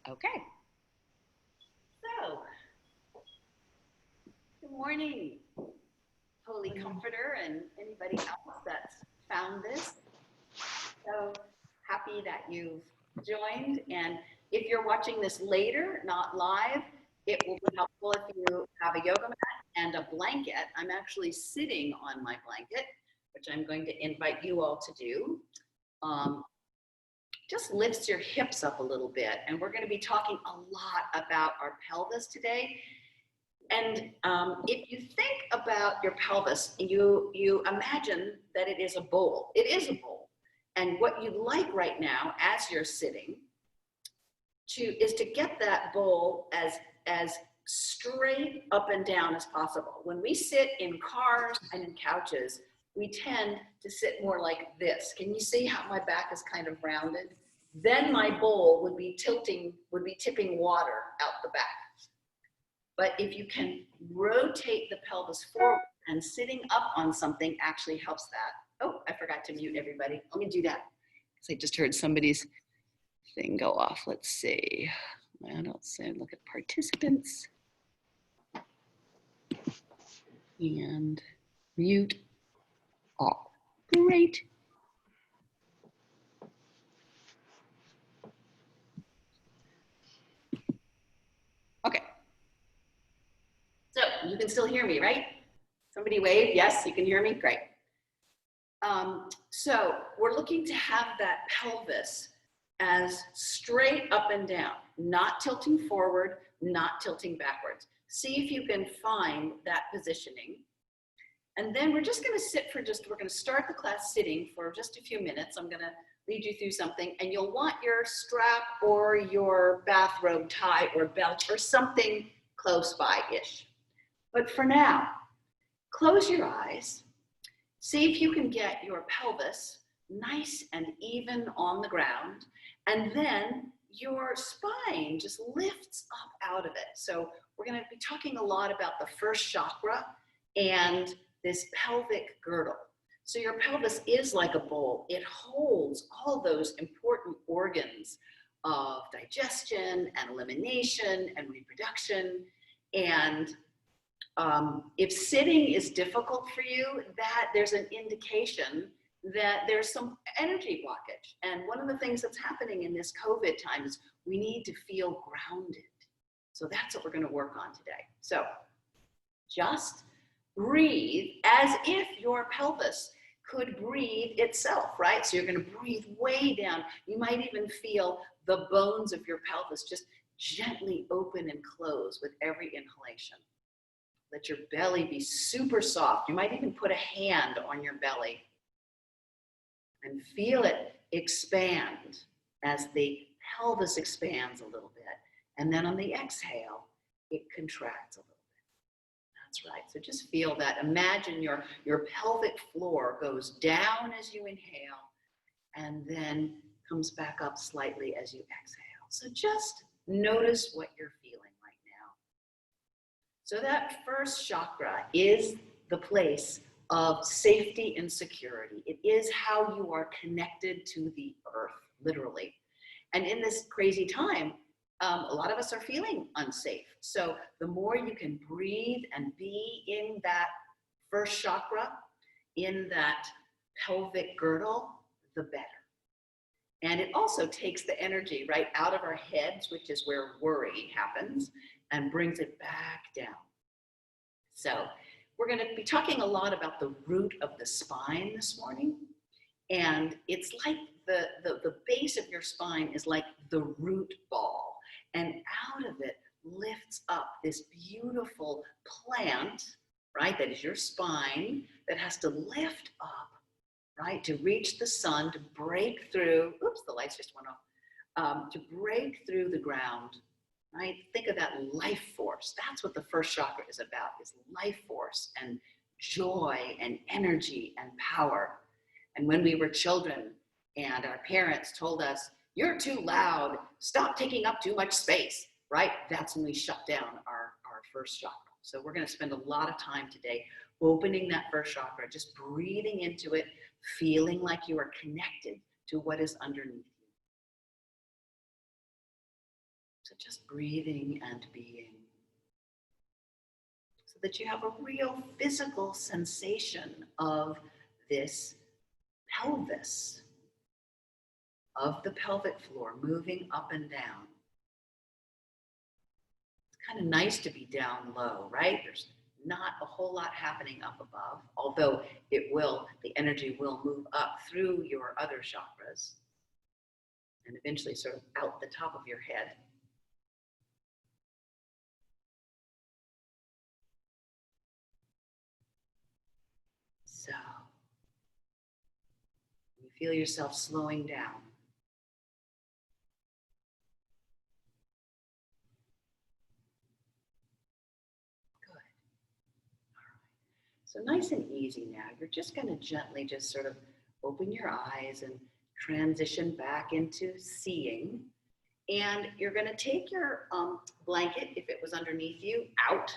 Okay. So, good morning, Holy Comforter and anybody else that's found this. So happy that you've joined. And if you're watching this later, not live, it will be helpful if you have a yoga mat and a blanket. I'm actually sitting on my blanket, which I'm going to invite you all to do. Just lifts your hips up a little bit. And we're going to be talking a lot about our pelvis today. And if you think about your pelvis, you imagine that it is a bowl. It is a bowl. And what you'd like right now, as you're sitting, is to get that bowl as straight up and down as possible. When we sit in cars and in couches, we tend to sit more like this. Can you see how my back is kind of rounded? Then my bowl would be tipping water out the back. But if you can rotate the pelvis forward, and sitting up on something actually helps that. Oh, I forgot to mute everybody. Let me do that. Because I just heard somebody's thing go off. Let's see. I don't say, look at participants. And mute all. Great. Okay. So you can still hear me, right? Somebody wave. Yes, you can hear me. Great. So we're looking to have that pelvis as straight up and down, not tilting forward, not tilting backwards. See if you can find that positioning. And then we're just going to sit for we're going to start the class sitting for just a few minutes. I'm going to lead you through something, and you'll want your strap or your bathrobe tie or belt or something close by-ish. But for now, close your eyes. See if you can get your pelvis nice and even on the ground, and then your spine just lifts up out of it. So we're going to be talking a lot about the first chakra and this pelvic girdle. So your pelvis is like a bowl. It holds all those important organs of digestion and elimination and reproduction. And if sitting is difficult for you, that there's an indication that there's some energy blockage. And one of the things that's happening in this COVID time is we need to feel grounded. So that's what we're going to work on today. So just breathe as if your pelvis could breathe itself, right? So you're going to breathe way down. You might even feel the bones of your pelvis just gently open and close with every inhalation. Let your belly be super soft. You might even put a hand on your belly and feel it expand as the pelvis expands a little bit. And then on the exhale, it contracts a little bit. That's right. So just feel that. Imagine your pelvic floor goes down as you inhale and then comes back up slightly as you exhale. So just notice what you're feeling. So that first chakra is the place of safety and security. It is how you are connected to the earth, literally. And in this crazy time, a lot of us are feeling unsafe. So the more you can breathe and be in that first chakra, in that pelvic girdle, the better. And it also takes the energy right out of our heads, which is where worry happens, and brings it back down. So we're going to be talking a lot about the root of the spine this morning. And it's like the base of your spine is like the root ball. And out of it lifts up this beautiful plant, right? That is your spine that has to lift up, right? To reach the sun, to break through, oops, the lights just went off, to break through the ground. Right? Think of that life force. That's what the first chakra is about, is life force and joy and energy and power. And when we were children and our parents told us, you're too loud, stop taking up too much space, right? That's when we shut down our first chakra. So we're going to spend a lot of time today opening that first chakra, just breathing into it, feeling like you are connected to what is underneath. So just breathing and being, so that you have a real physical sensation of this pelvis, of the pelvic floor moving up and down. It's kind of nice to be down low, right? There's not a whole lot happening up above, although the energy will move up through your other chakras and eventually sort of out the top of your head. So, you feel yourself slowing down. Good. All right. So nice and easy now. You're just going to gently just sort of open your eyes and transition back into seeing. And you're going to take your blanket, if it was underneath you, out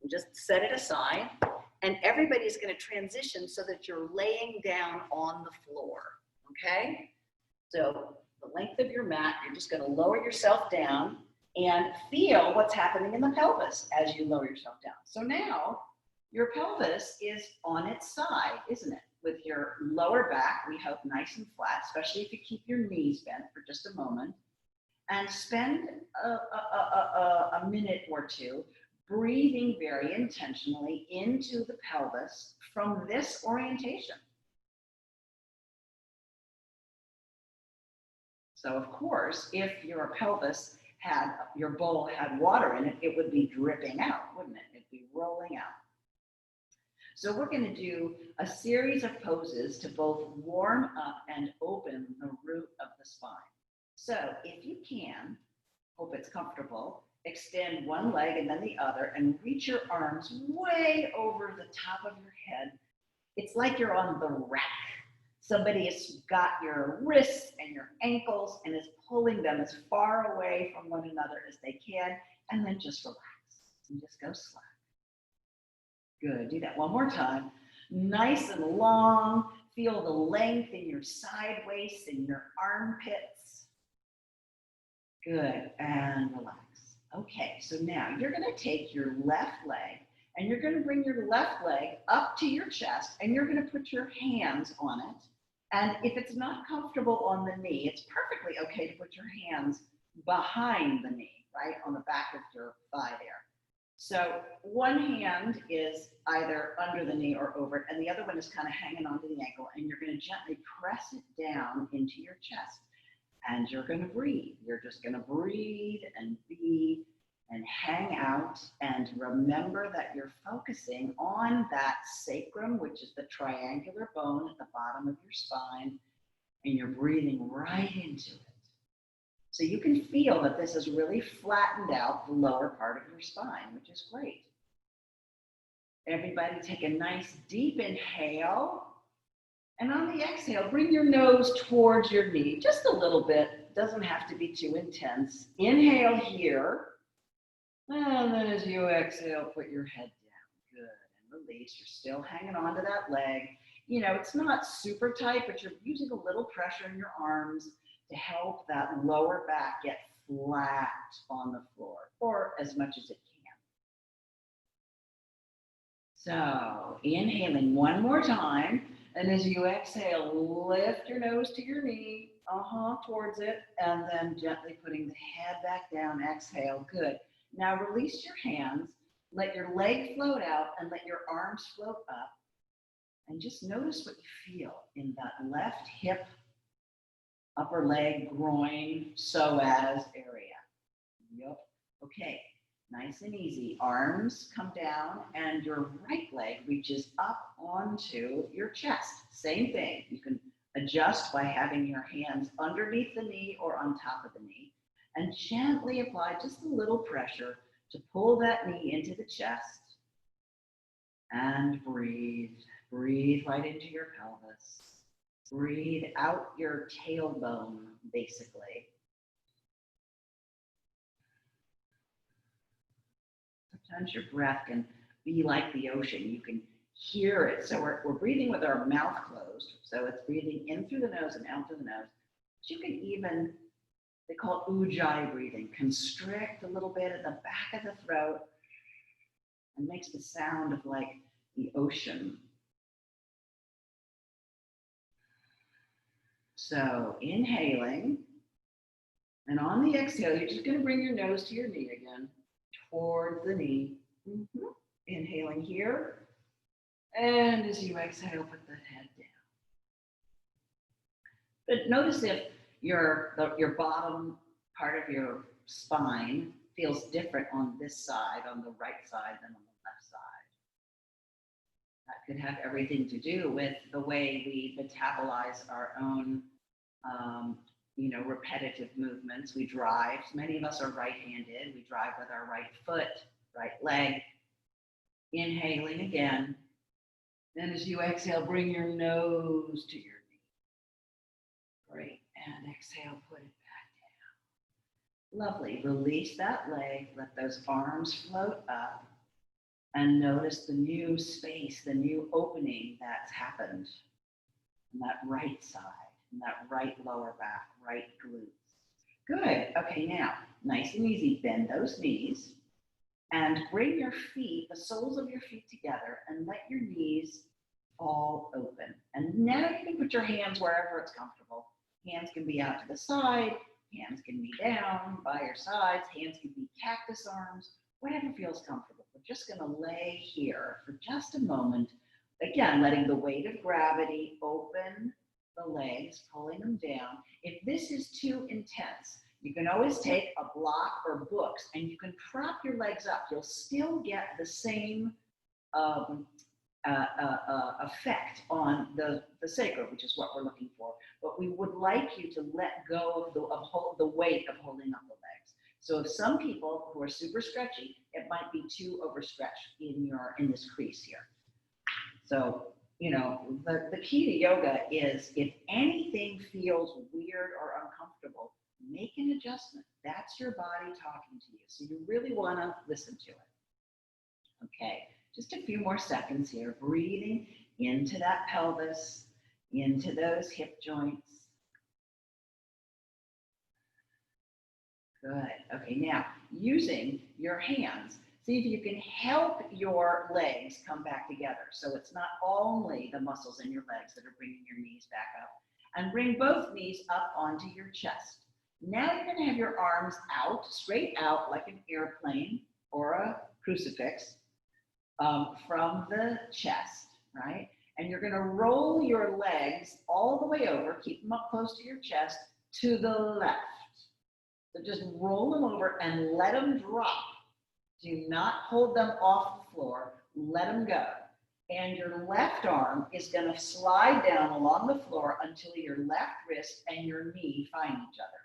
and just set it aside. And everybody's going to transition so that you're laying down on the floor, okay? So the length of your mat, you're just going to lower yourself down and feel what's happening in the pelvis as you lower yourself down. So now your pelvis is on its side, isn't it? With your lower back, we hope nice and flat, especially if you keep your knees bent for just a moment. And spend a minute or two breathing very intentionally into the pelvis from this orientation. So of course, if your pelvis had, your bowl had water in it, it would be dripping out, wouldn't it? It'd be rolling out. So we're going to do a series of poses to both warm up and open the root of the spine. So if you can, hope it's comfortable, extend one leg and then the other and reach your arms way over the top of your head. It's like you're on the rack. Somebody has got your wrists and your ankles and is pulling them as far away from one another as they can, and then just relax and just go slack. Good, do that one more time. Nice and long. Feel the length in your side waist and your armpits. Good, and relax. Okay, so now you're going to take your left leg and you're going to bring your left leg up to your chest and you're going to put your hands on it. And if it's not comfortable on the knee, it's perfectly okay to put your hands behind the knee, right, on the back of your thigh there. So one hand is either under the knee or over it, and the other one is kind of hanging onto the ankle, and you're going to gently press it down into your chest. And you're going to breathe. You're just going to breathe and be and hang out, and remember that you're focusing on that sacrum, which is the triangular bone at the bottom of your spine, and you're breathing right into it. So you can feel that this has really flattened out the lower part of your spine, which is great. Everybody take a nice deep inhale. And on the exhale, bring your nose towards your knee, just a little bit. Doesn't have to be too intense. Inhale here. And then as you exhale, put your head down. Good. And release. You're still hanging on to that leg. You know, it's not super tight, but you're using a little pressure in your arms to help that lower back get flat on the floor, or as much as it can. So, inhaling one more time. And as you exhale, lift your nose to your knee, towards it, and then gently putting the head back down, exhale, good. Now release your hands, let your leg float out, and let your arms float up. And just notice what you feel in that left hip, upper leg, groin, psoas area. Yep, okay. Nice and easy. Arms come down and your right leg reaches up onto your chest. Same thing. You can adjust by having your hands underneath the knee or on top of the knee, and gently apply just a little pressure to pull that knee into the chest. And breathe. Breathe right into your pelvis. Breathe out your tailbone, basically. Sometimes your breath can be like the ocean. You can hear it. So we're breathing with our mouth closed. So it's breathing in through the nose and out through the nose. But you can even they call it ujjayi breathing. Constrict a little bit at the back of the throat and makes the sound of like the ocean. So inhaling, and on the exhale, you're just going to bring your nose to your knee again, toward the knee. Inhaling here, and as you exhale, put the head down. But notice if your bottom part of your spine feels different on this side, on the right side, than on the left side. That could have everything to do with the way we metabolize our own repetitive movements. We drive. Many of us are right-handed. We drive with our right foot, right leg. Inhaling again. Then as you exhale, bring your nose to your knee. Great. And exhale, put it back down. Lovely. Release that leg. Let those arms float up. And notice the new space, the new opening that's happened on that right side. And that right lower back, right glutes. Good. Okay, now, nice and easy. Bend those knees and bring your feet, the soles of your feet together, and let your knees fall open. And now you can put your hands wherever it's comfortable. Hands can be out to the side, hands can be down by your sides, hands can be cactus arms, whatever feels comfortable. We're just going to lay here for just a moment. Again, letting the weight of gravity open the legs, pulling them down. If this is too intense, you can always take a block or books and you can prop your legs up. You'll still get the same effect on the sacrum, which is what we're looking for. But we would like you to let go of the weight of holding up the legs. So if some people who are super stretchy, it might be too overstretched in this crease here. So the key to yoga is if anything feels weird or uncomfortable, make an adjustment. That's your body talking to you. So you really want to listen to it. Okay, just a few more seconds here. Breathing into that pelvis, into those hip joints. Good. Okay, now using your hands, see if you can help your legs come back together. So it's not only the muscles in your legs that are bringing your knees back up. And bring both knees up onto your chest. Now you're going to have your arms out, straight out like an airplane or a crucifix from the chest, right? And you're going to roll your legs all the way over, keep them up close to your chest, to the left. So just roll them over and let them drop. Do not hold them off the floor. Let them go. And your left arm is going to slide down along the floor until your left wrist and your knee find each other.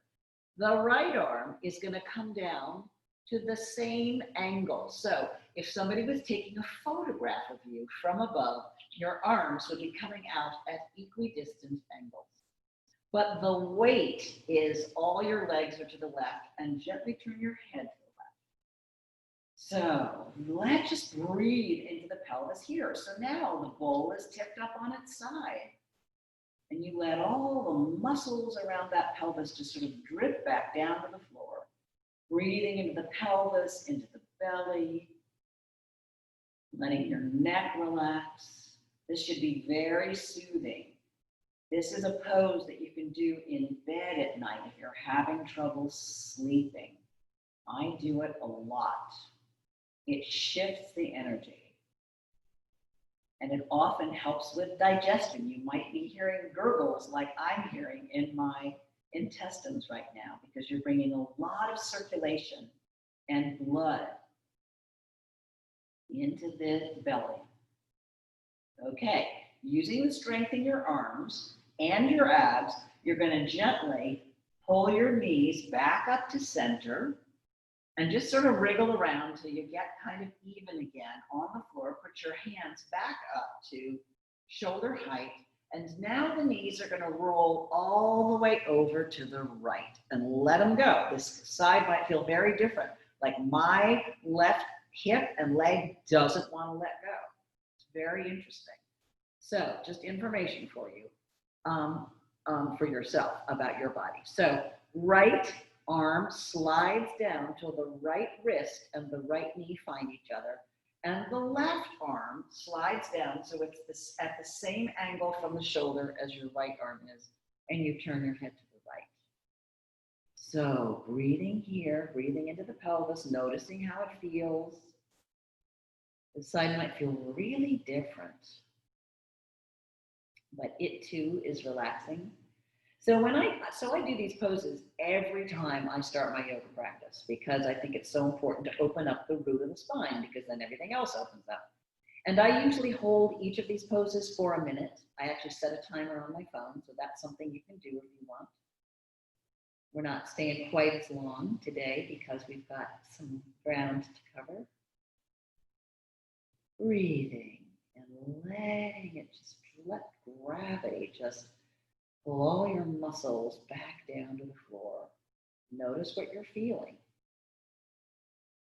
The right arm is going to come down to the same angle. So if somebody was taking a photograph of you from above, your arms would be coming out at equidistant angles. But the weight is all your legs are to the left, and gently turn your head to the left. So let's just breathe into the pelvis here. So now the bowl is tipped up on its side. And you let all the muscles around that pelvis just sort of drip back down to the floor. Breathing into the pelvis, into the belly. Letting your neck relax. This should be very soothing. This is a pose that you can do in bed at night if you're having trouble sleeping. I do it a lot. It shifts the energy. And it often helps with digestion. You might be hearing gurgles like I'm hearing in my intestines right now because you're bringing a lot of circulation and blood into the belly. Okay, using the strength in your arms and your abs, you're going to gently pull your knees back up to center and just sort of wriggle around until you get kind of even again on the floor. Put your hands back up to shoulder height. And now the knees are going to roll all the way over to the right and let them go. This side might feel very different. Like my left hip and leg doesn't want to let go. It's very interesting. So just information for you, for yourself about your body. So right arm slides down till the right wrist and the right knee find each other. And the left arm slides down so it's at the same angle from the shoulder as your right arm is. And you turn your head to the right. So breathing here, breathing into the pelvis, noticing how it feels. The side might feel really different, but it too is relaxing. So I do these poses every time I start my yoga practice because I think it's so important to open up the root of the spine because then everything else opens up. And I usually hold each of these poses for a minute. I actually set a timer on my phone, so that's something you can do if you want. We're not staying quite as long today because we've got some ground to cover. Breathing and letting it just let gravity just pull all your muscles back down to the floor. Notice what you're feeling.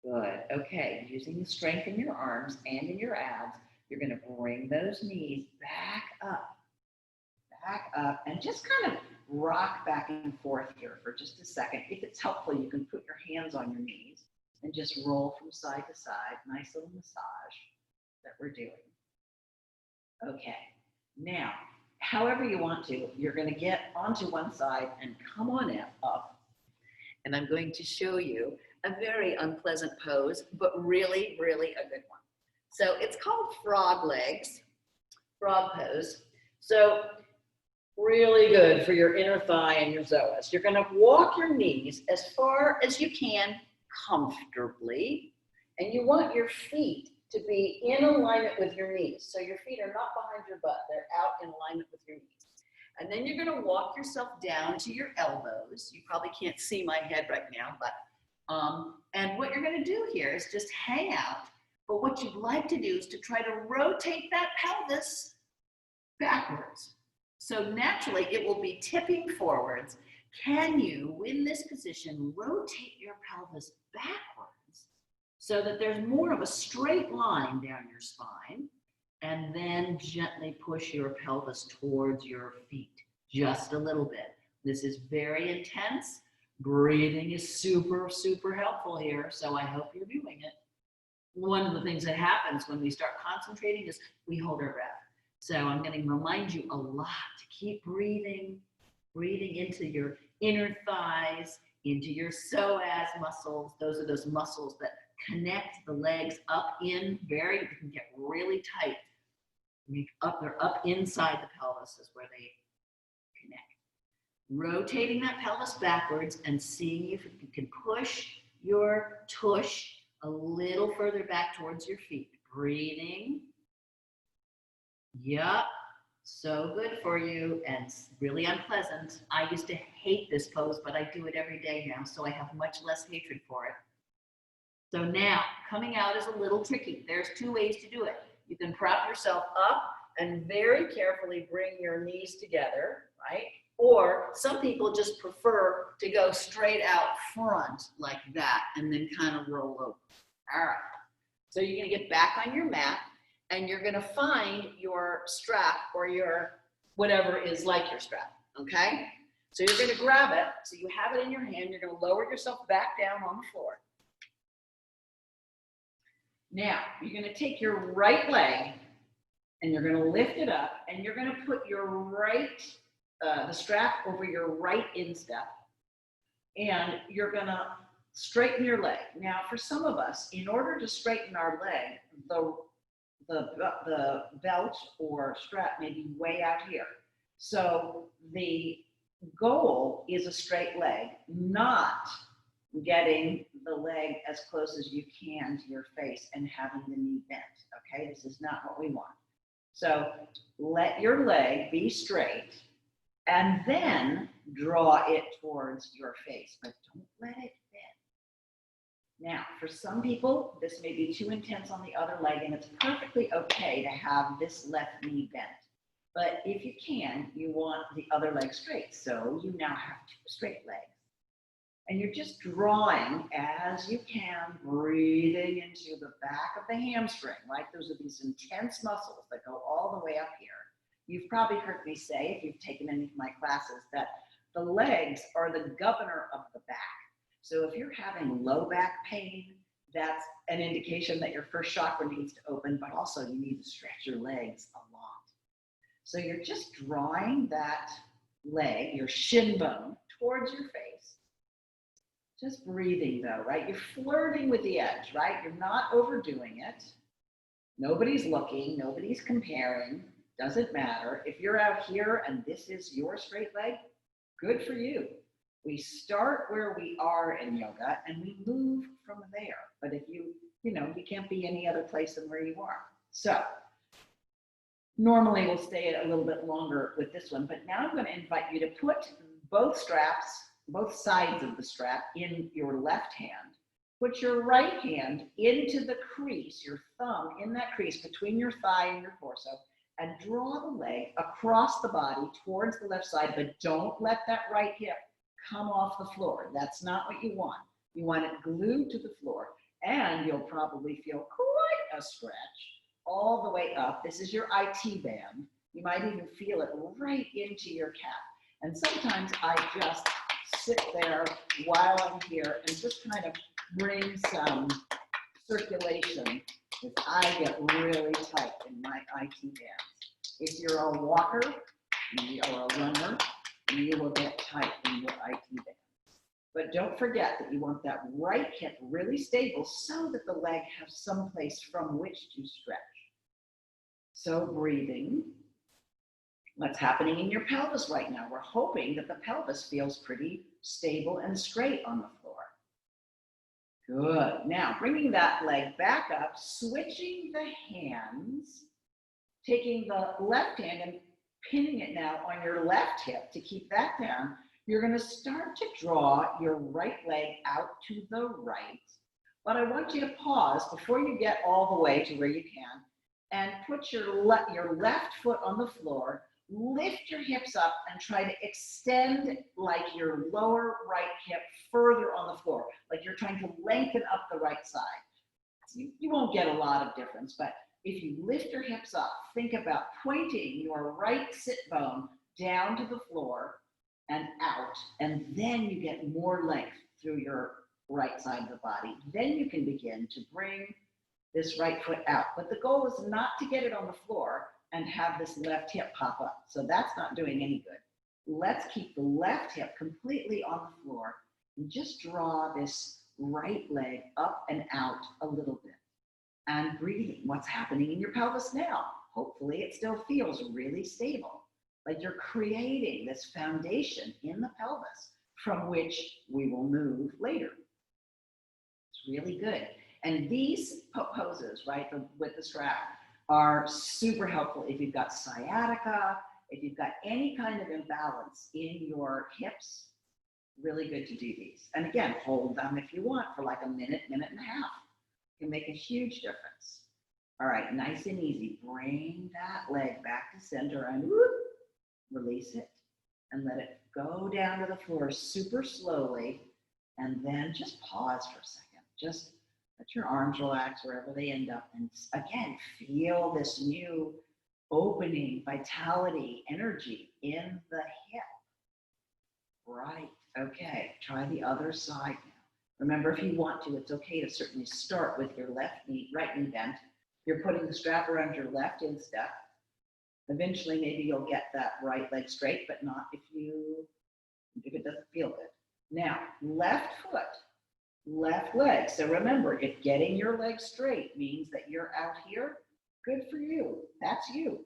Good. Okay, using the strength in your arms and in your abs, you're going to bring those knees back up, and just kind of rock back and forth here for just a second. If it's helpful, you can put your hands on your knees and just roll from side to side. Nice little massage that we're doing. Okay, now, however you want to, you're going to get onto one side and come on up. And I'm going to show you a very unpleasant pose, but really, really a good one. So it's called frog legs, frog pose. So really good for your inner thigh and your psoas. You're going to walk your knees as far as you can comfortably, and you want your feet to be in alignment with your knees. So your feet are not behind your butt, they're out in alignment with your knees. And then you're going to walk yourself down to your elbows. You probably can't see my head right now, but and what you're going to do here is just hang out. But what you'd like to do is to try to rotate that pelvis backwards. So naturally, it will be tipping forwards. Can you, in this position, rotate your pelvis backwards so that there's more of a straight line down your spine, and then gently push your pelvis towards your feet, just a little bit. This is very intense. Breathing is super, super helpful here, so I hope you're doing it. One of the things that happens when we start concentrating is we hold our breath. So I'm going to remind you a lot to keep breathing into your inner thighs, into your psoas muscles. Those are those muscles that connect the legs up in you can get really tight. They're up inside the pelvis is where they connect. Rotating that pelvis backwards and seeing if you can push your tush a little further back towards your feet. Breathing. Yup, so good for you and really unpleasant. I used to hate this pose, but I do it every day now, so I have much less hatred for it. So now, coming out is a little tricky. There's two ways to do it. You can prop yourself up and very carefully bring your knees together, right? Or some people just prefer to go straight out front like that and then kind of roll over. All right, so you're gonna get back on your mat and you're gonna find your strap or your whatever is like your strap, okay? So you're gonna grab it, so you have it in your hand, you're gonna lower yourself back down on the floor. Now, you're gonna take your right leg and you're gonna lift it up and you're gonna put your the strap over your right instep and you're gonna straighten your leg. Now, for some of us, in order to straighten our leg, the belt or strap may be way out here. So the goal is a straight leg, not getting the leg as close as you can to your face and having the knee bent, okay? This is not what we want. So let your leg be straight and then draw it towards your face, but don't let it bend. Now, for some people, this may be too intense on the other leg, and it's perfectly okay to have this left knee bent. But if you can, you want the other leg straight, so you now have two straight legs. And you're just drawing as you can, breathing into the back of the hamstring, right? Those are these intense muscles that go all the way up here. You've probably heard me say, if you've taken any of my classes, that the legs are the governor of the back. So if you're having low back pain, that's an indication that your first chakra needs to open, but also you need to stretch your legs a lot. So you're just drawing that leg, your shin bone, towards your face. Just breathing though, right? You're flirting with the edge, right? You're not overdoing it. Nobody's looking, nobody's comparing, doesn't matter. If you're out here and this is your straight leg, good for you. We start where we are in yoga and we move from there. But if you can't be any other place than where you are. So normally we'll stay a little bit longer with this one, but now I'm going to invite you to put both straps, both sides of the strap in your left hand. Put your right hand into the crease, your thumb in that crease between your thigh and your torso, and draw the leg across the body towards the left side, but don't let that right hip come off the floor. That's not what you want. You want it glued to the floor, and you'll probably feel quite a stretch all the way up. This is your IT band. You might even feel it right into your calf. And sometimes I just sit there while I'm here and just kind of bring some circulation because I get really tight in my IT bands. If you're a walker or a runner, you will get tight in your IT band. But don't forget that you want that right hip really stable so that the leg has some place from which to stretch. So breathing. What's happening in your pelvis right now? We're hoping that the pelvis feels pretty stable and straight on the floor. Good. Now, bringing that leg back up, switching the hands, taking the left hand and pinning it now on your left hip to keep that down. You're going to start to draw your right leg out to the right. But I want you to pause before you get all the way to where you can and put your left foot on the floor. Lift your hips up and try to extend like your lower right hip further on the floor, like you're trying to lengthen up the right side. You won't get a lot of difference, but if you lift your hips up, think about pointing your right sit bone down to the floor and out, and then you get more length through your right side of the body. Then you can begin to bring this right foot out. But the goal is not to get it on the floor and have this left hip pop up. So that's not doing any good. Let's keep the left hip completely on the floor and just draw this right leg up and out a little bit. And breathing, what's happening in your pelvis now? Hopefully it still feels really stable, like you're creating this foundation in the pelvis from which we will move later. It's really good. And these poses, right, with the strap, are super helpful if you've got sciatica, if you've got any kind of imbalance in your hips. Really good to do these. And again, hold them if you want for like a minute, minute and a half. It can make a huge difference. All right, nice and easy. Bring that leg back to center and whoop, release it and let it go down to the floor super slowly. And then just pause for a second. Just let your arms relax wherever they end up. And again, feel this new opening, vitality, energy in the hip. Right. Okay. Try the other side now. Remember, if you want to, it's okay to certainly start with your left knee, right knee bent. You're putting the strap around your left instep. Eventually, maybe you'll get that right leg straight, but not if it doesn't feel good. Now, left foot. Left leg. So remember, if getting your leg straight means that you're out here, good for you. That's you.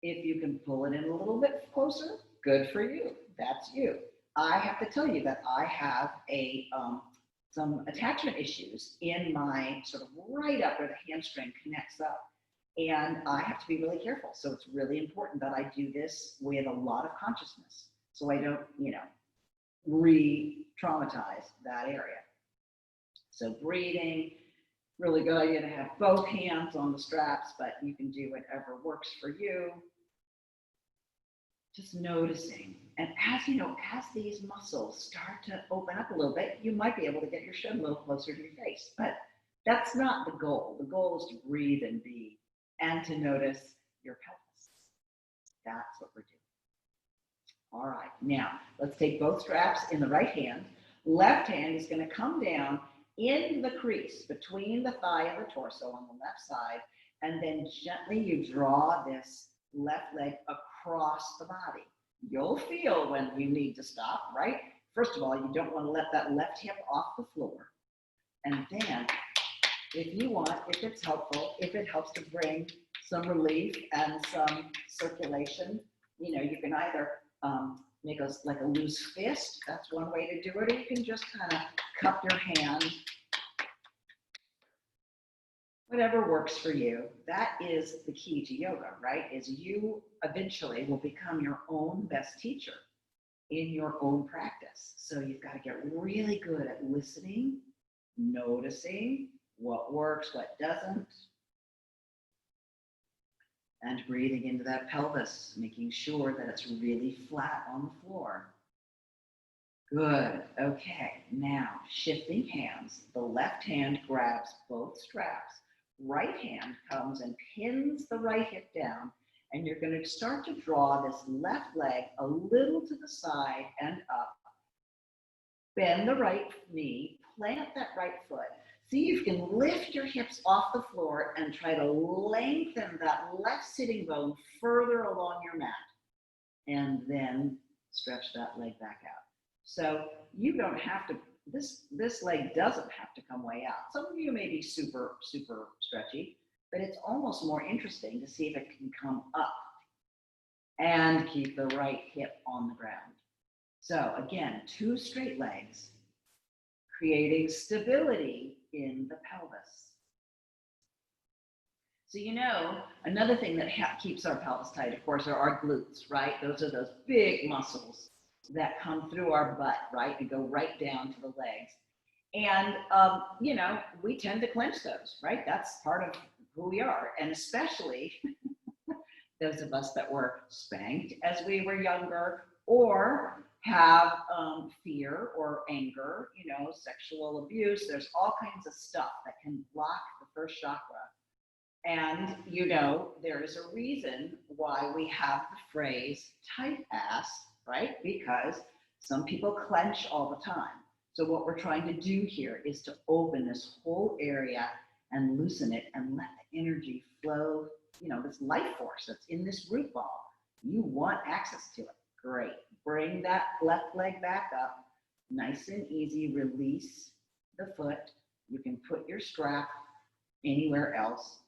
If you can pull it in a little bit closer, good for you. That's you. I have to tell you that I have some attachment issues in my sort of right up where the hamstring connects up. And I have to be really careful. So it's really important that I do this with a lot of consciousness so I don't, re-traumatize that area. So breathing, really good idea to have both hands on the straps, but you can do whatever works for you. Just noticing. And as these muscles start to open up a little bit, you might be able to get your shin a little closer to your face, but that's not the goal. The goal is to breathe and be, and to notice your pelvis. That's what we're doing. All right, now let's take both straps in the right hand. Left hand is going to come down in the crease between the thigh and the torso on the left side, and then gently you draw this left leg across the body. You'll feel when you need to stop, right? First of all, you don't want to let that left hip off the floor. And then, if you want, if it's helpful, if it helps to bring some relief and some circulation, you know, you can either make like a loose fist. That's one way to do it. Or you can just kind of cup your hand. Whatever works for you. That is the key to yoga, right? Is you eventually will become your own best teacher in your own practice. So you've got to get really good at listening, noticing what works, what doesn't, and breathing into that pelvis, making sure that it's really flat on the floor. Good. Okay. Now, shifting hands. The left hand grabs both straps. Right hand comes and pins the right hip down, and you're going to start to draw this left leg a little to the side and up. Bend the right knee, plant that right foot. See if you can lift your hips off the floor and try to lengthen that left sitting bone further along your mat, and then stretch that leg back out. So you don't have to, this leg doesn't have to come way out. Some of you may be super, super stretchy, but it's almost more interesting to see if it can come up and keep the right hip on the ground. So again, 2 straight legs, creating stability in the pelvis. So you know, another thing that keeps our pelvis tight, of course, are our glutes, right? Those are those big muscles that come through our butt, right, and go right down to the legs. And, you know, we tend to clench those, right? That's part of who we are. And especially those of us that were spanked as we were younger, or have fear or anger, you know, sexual abuse. There's all kinds of stuff that can block the first chakra. And, you know, there is a reason why we have the phrase tight ass, right? Because some people clench all the time. So what we're trying to do here is to open this whole area and loosen it and let the energy flow, you know, this life force that's in this root ball. You want access to it. Great. Bring that left leg back up. Nice and easy. Release the foot. You can put your strap anywhere else.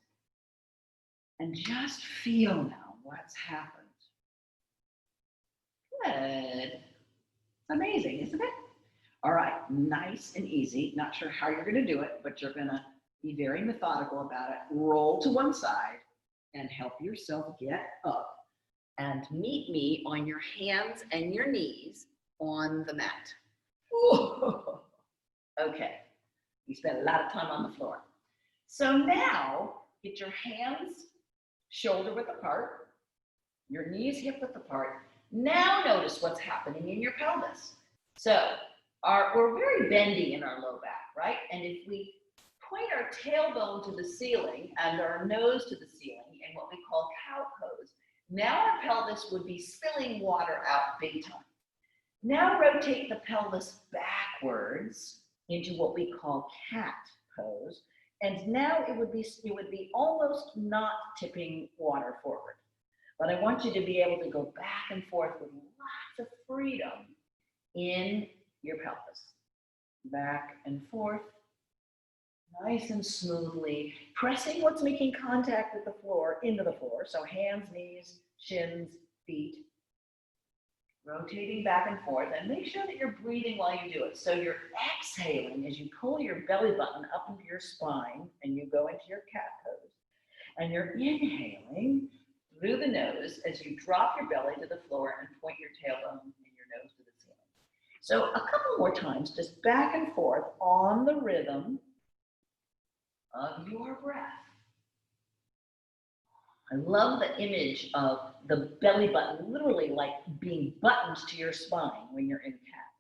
And just feel now what's happened. Good. It's amazing, isn't it? All right, nice and easy. Not sure how you're going to do it, but you're going to be very methodical about it. Roll to one side and help yourself get up. And meet me on your hands and your knees on the mat. Ooh. Okay, you spent a lot of time on the floor. So now, get your hands shoulder width apart, your knees hip width apart. Now notice what's happening in your pelvis. So we're very bendy in our low back, right? And if we point our tailbone to the ceiling and our nose to the ceiling in what we call cow pose, now our pelvis would be spilling water out big time. Now rotate the pelvis backwards into what we call cat pose. And now it would be almost not tipping water forward. But I want you to be able to go back and forth with lots of freedom in your pelvis. Back and forth, nice and smoothly, pressing what's making contact with the floor into the floor. So hands, knees, shins, feet. Rotating back and forth, and make sure that you're breathing while you do it. So you're exhaling as you pull your belly button up into your spine and you go into your cat pose. And you're inhaling through the nose as you drop your belly to the floor and point your tailbone and your nose to the ceiling. So a couple more times, just back and forth on the rhythm of your breath. I love the image of the belly button literally like being buttoned to your spine when you're in cat.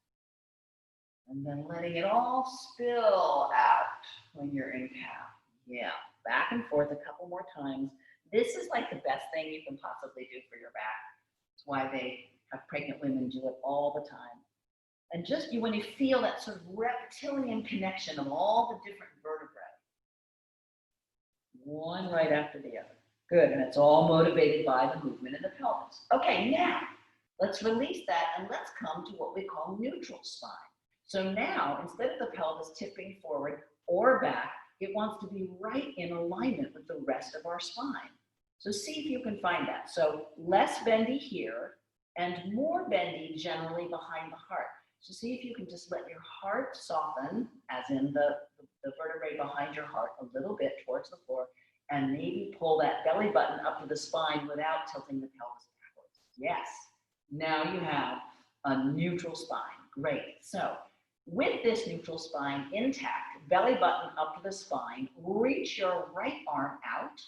And then letting it all spill out when you're in cat. Yeah, back and forth a couple more times. This is like the best thing you can possibly do for your back. It's why they have pregnant women do it all the time. And just you want to feel that sort of reptilian connection of all the different vertebrae. One right after the other. Good, and it's all motivated by the movement in the pelvis. Okay, now let's release that and let's come to what we call neutral spine. So now, instead of the pelvis tipping forward or back, it wants to be right in alignment with the rest of our spine. So see if you can find that. So less bendy here and more bendy generally behind the heart. So see if you can just let your heart soften, as in the vertebrae behind your heart a little bit towards the floor, and maybe pull that belly button up to the spine without tilting the pelvis backwards. Yes, now you have a neutral spine. Great. So with this neutral spine intact, belly button up to the spine, reach your right arm out,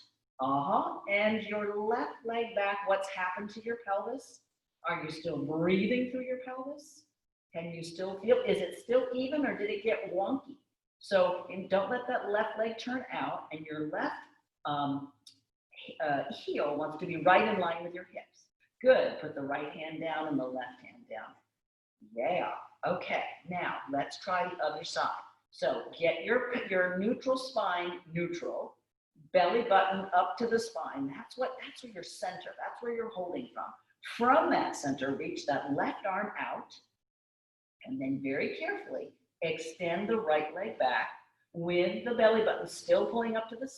and your left leg back. What's happened to your pelvis? Are you still breathing through your pelvis? Can you still feel, is it still even or did it get wonky? So don't let that left leg turn out, and your left heel wants to be right in line with your hips. Good, put the right hand down and the left hand down. Yeah, okay, now let's try the other side. So get your neutral spine neutral, belly button up to the spine. That's where your center, that's where you're holding from. From that center, reach that left arm out, and then very carefully extend the right leg back with the belly button still pulling up to the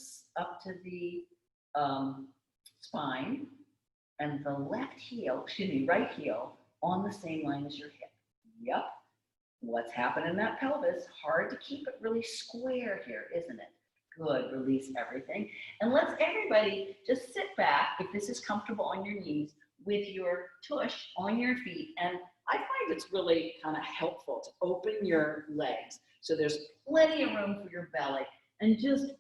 spine, and the right heel on the same line as your hip. Yep. What's happened in that pelvis? Hard to keep it really square here, isn't it? Good. Release everything. And let's everybody just sit back, if this is comfortable on your knees, with your tush on your feet. And I find it's really kind of helpful to open your legs so there's plenty of room for your belly, and just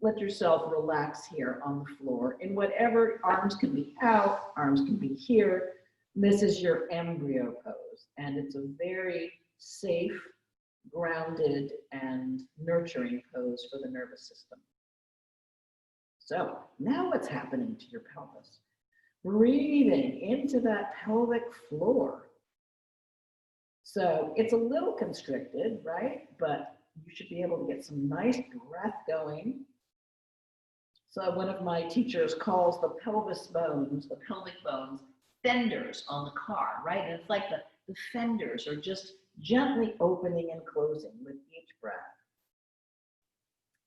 let yourself relax here on the floor. And whatever, arms can be out, arms can be here. This is your embryo pose, and it's a very safe, grounded, and nurturing pose for the nervous system. So now what's happening to your pelvis? Breathing into that pelvic floor. So it's a little constricted, right? But you should be able to get some nice breath going. So one of my teachers calls the pelvis bones, the pelvic bones, fenders on the car, right? And it's like the fenders are just gently opening and closing with each breath.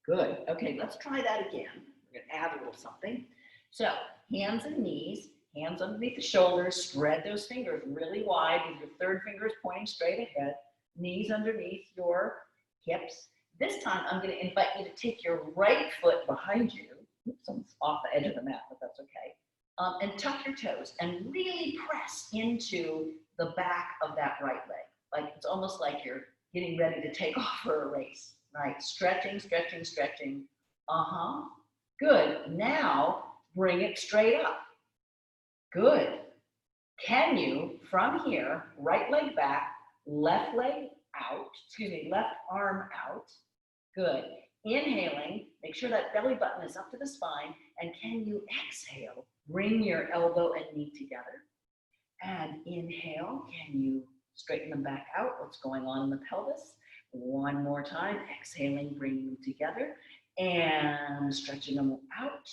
Good. Okay, let's try that again. We're going to add a little something. So hands and knees, hands underneath the shoulders, spread those fingers really wide with your third fingers pointing straight ahead, knees underneath your hips. This time I'm going to invite you to take your right foot behind you. Oops, I'm off the edge of the mat, but that's okay. And tuck your toes and really press into the back of that right leg. Like it's almost like you're getting ready to take off for a race, right? Stretching, stretching, stretching. Good. Now bring it straight up. Good. Can you, from here, right leg back, left leg out, left arm out. Good. Inhaling, make sure that belly button is up to the spine, and can you exhale, bring your elbow and knee together. And inhale, can you straighten them back out? What's going on in the pelvis? One more time, exhaling, bringing them together, and stretching them out.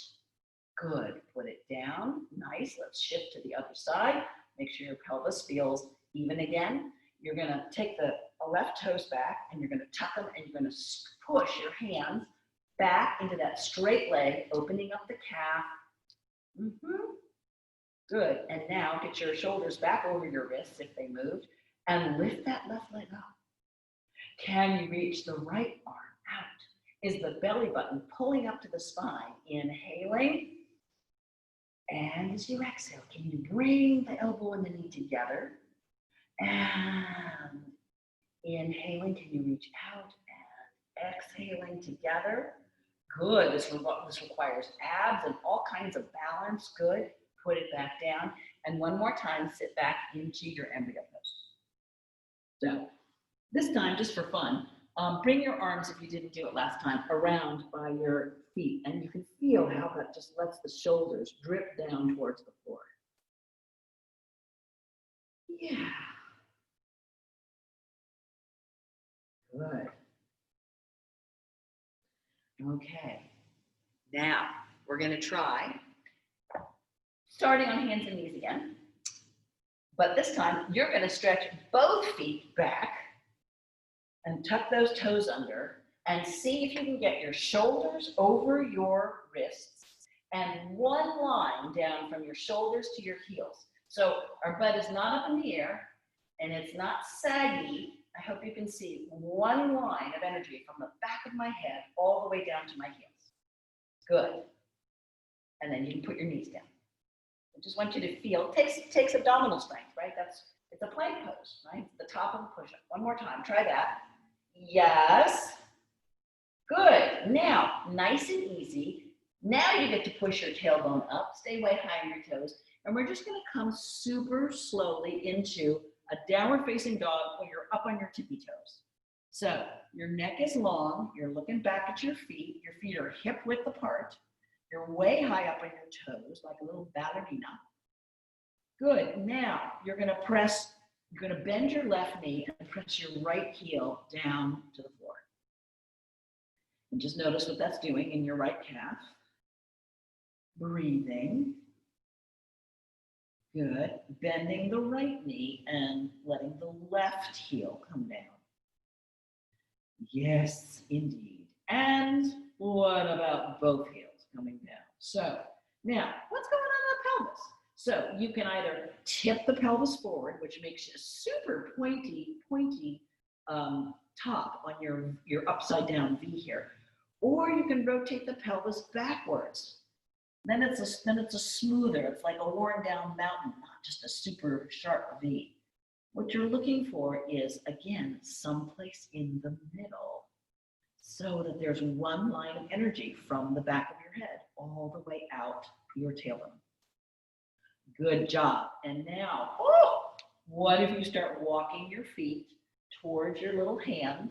Good, put it down, nice. Let's shift to the other side. Make sure your pelvis feels even again. You're gonna take the left toes back and you're gonna tuck them, and you're gonna push your hands back into that straight leg, opening up the calf. Good, and now get your shoulders back over your wrists if they moved, and lift that left leg up. Can you reach the right arm out? Is the belly button pulling up to the spine? Inhaling. And as you exhale, can you bring the elbow and the knee together? And inhaling, can you reach out? And exhaling together. Good. This requires abs and all kinds of balance. Good. Put it back down. And one more time, sit back into your embryo pose. So this time, just for fun, bring your arms, if you didn't do it last time, around by your feet, and you can feel how that just lets the shoulders drip down towards the floor. Yeah. Good. Okay. Now, we're going to try starting on hands and knees again. But this time, you're going to stretch both feet back and tuck those toes under and see if you can get your shoulders over your wrists and one line down from your shoulders to your heels. So our butt is not up in the air and it's not saggy. I hope you can see one line of energy from the back of my head all the way down to my heels. Good. And then you can put your knees down. I just want you to feel, it takes abdominal strength, right? It's a plank pose, right? It's the top of a push-up. One more time, try that. Yes. Good. Now, nice and easy. Now you get to push your tailbone up, stay way high on your toes, and we're just gonna come super slowly into a downward facing dog when you're up on your tippy toes. So your neck is long, you're looking back at your feet are hip width apart, you're way high up on your toes, like a little ballerina. Good, now you're gonna bend your left knee and press your right heel down to the floor. And just notice what that's doing in your right calf. Breathing. Good. Bending the right knee and letting the left heel come down. Yes, indeed. And what about both heels coming down? So now, what's going on in the pelvis? So you can either tip the pelvis forward, which makes a super pointy top on your upside down V here, or you can rotate the pelvis backwards. Then it's a smoother, it's like a worn down mountain, not just a super sharp V. What you're looking for is, again, someplace in the middle so that there's one line of energy from the back of your head all the way out your tailbone. Good job. And now, what if you start walking your feet towards your little hands?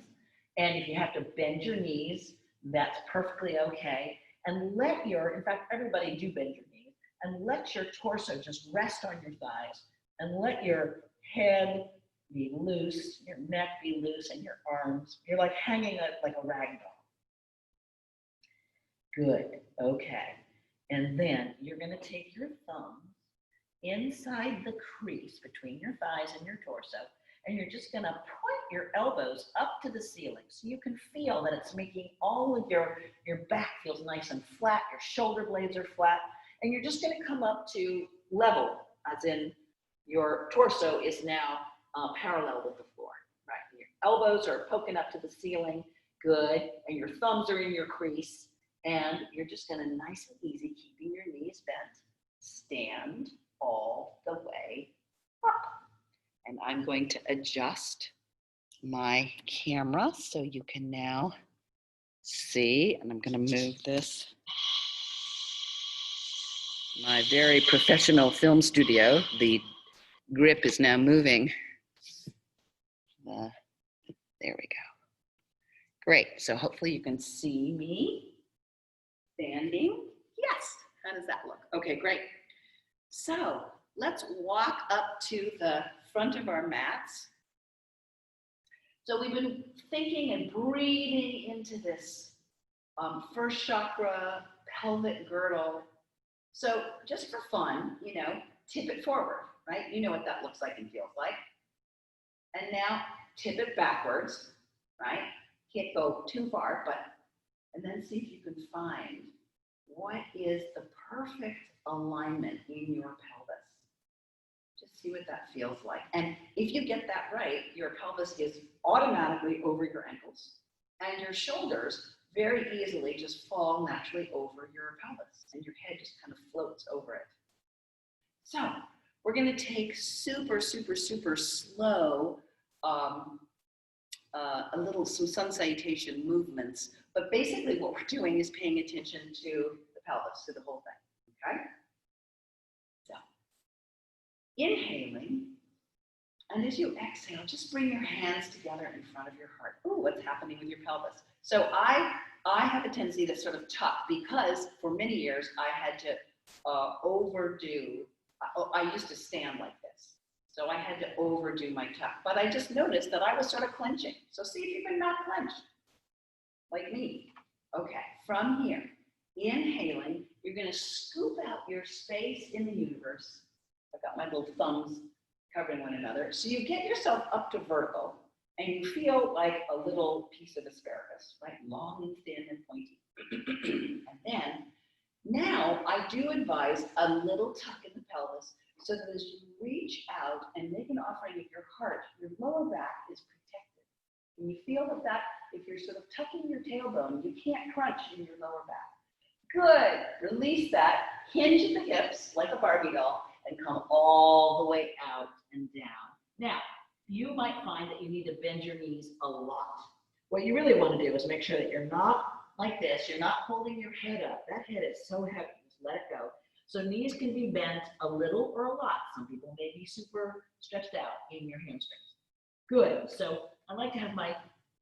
And if you have to bend your knees, that's perfectly okay. And in fact, everybody do bend your knees, and let your torso just rest on your thighs, and let your head be loose, your neck be loose, and your arms, you're like hanging like a rag doll. Good, okay. And then you're gonna take your thumbs inside the crease between your thighs and your torso, and you're just gonna point your elbows up to the ceiling so you can feel that it's making all of your back feels nice and flat, your shoulder blades are flat, and you're just gonna come up to level, as in your torso is now parallel with the floor, right? Your elbows are poking up to the ceiling, good, and your thumbs are in your crease, and you're just gonna nice and easy, keeping your knees bent, stand all the way up. And I'm going to adjust my camera so you can now see, and I'm going to move this. My very professional film studio, the grip is now moving. There we go. Great, so hopefully you can see me standing. Yes, how does that look? Okay, great. So let's walk up to the front of our mats. So we've been thinking and breathing into this first chakra, pelvic girdle. So just for fun, tip it forward, right? You know what that looks like and feels like. And now tip it backwards, right? Can't go too far, and then see if you can find what is the perfect alignment in your pelvis. Just see what that feels like. And if you get that right, your pelvis is automatically over your ankles, and your shoulders very easily just fall naturally over your pelvis, and your head just kind of floats over it. So we're going to take super, super, super slow, some sun salutation movements. But basically what we're doing is paying attention to the pelvis, to the whole thing, okay? So inhaling, and as you exhale, just bring your hands together in front of your heart. Ooh, what's happening with your pelvis? So I have a tendency to sort of tuck, because for many years I had to overdo. I used to stand like this. So I had to overdo my tuck, but I just noticed that I was sort of clenching. So see if you can not clench, like me. Okay, from here, inhaling, you're gonna scoop out your space in the universe. I've got my little thumbs covering one another. So you get yourself up to vertical, and you feel like a little piece of asparagus, right? Long and thin and pointy. And then, now I do advise a little tuck in the pelvis, so that as you reach out and make an offering of your heart, your lower back is protected. And you feel that if you're sort of tucking your tailbone, you can't crunch in your lower back. Good, release that, hinge at the hips like a Barbie doll, and come all the way out and down. Now, you might find that you need to bend your knees a lot. What you really want to do is make sure that you're not like this, you're not holding your head up. That head is so heavy, just let it go. So knees can be bent a little or a lot. Some people may be super stretched out in your hamstrings. Good, so I like to have my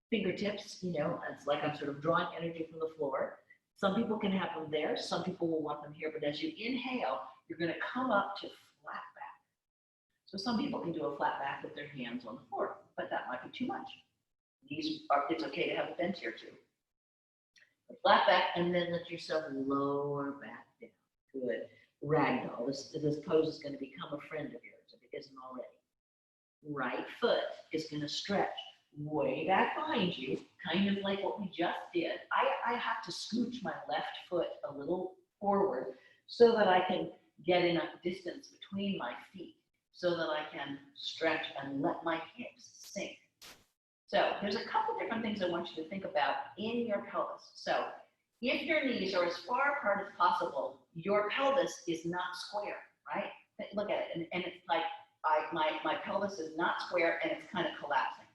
fingertips, it's like I'm sort of drawing energy from the floor. Some people can have them there, some people will want them here, but as you inhale, you're gonna come up to flat back. So some people can do a flat back with their hands on the floor, but that might be too much. It's okay to have a bent here too. Flat back, and then let yourself lower back down. Good. Ragdoll. This pose is going to become a friend of yours if it isn't already. Right foot is going to stretch way back behind you, kind of like what we just did. I have to scooch my left foot a little forward so that I can get enough distance between my feet so that I can stretch and let my hips sink. So there's a couple different things I want you to think about in your pelvis. So if your knees are as far apart as possible, your pelvis is not square, right? Look at it, and it's like my pelvis is not square and it's kind of collapsing.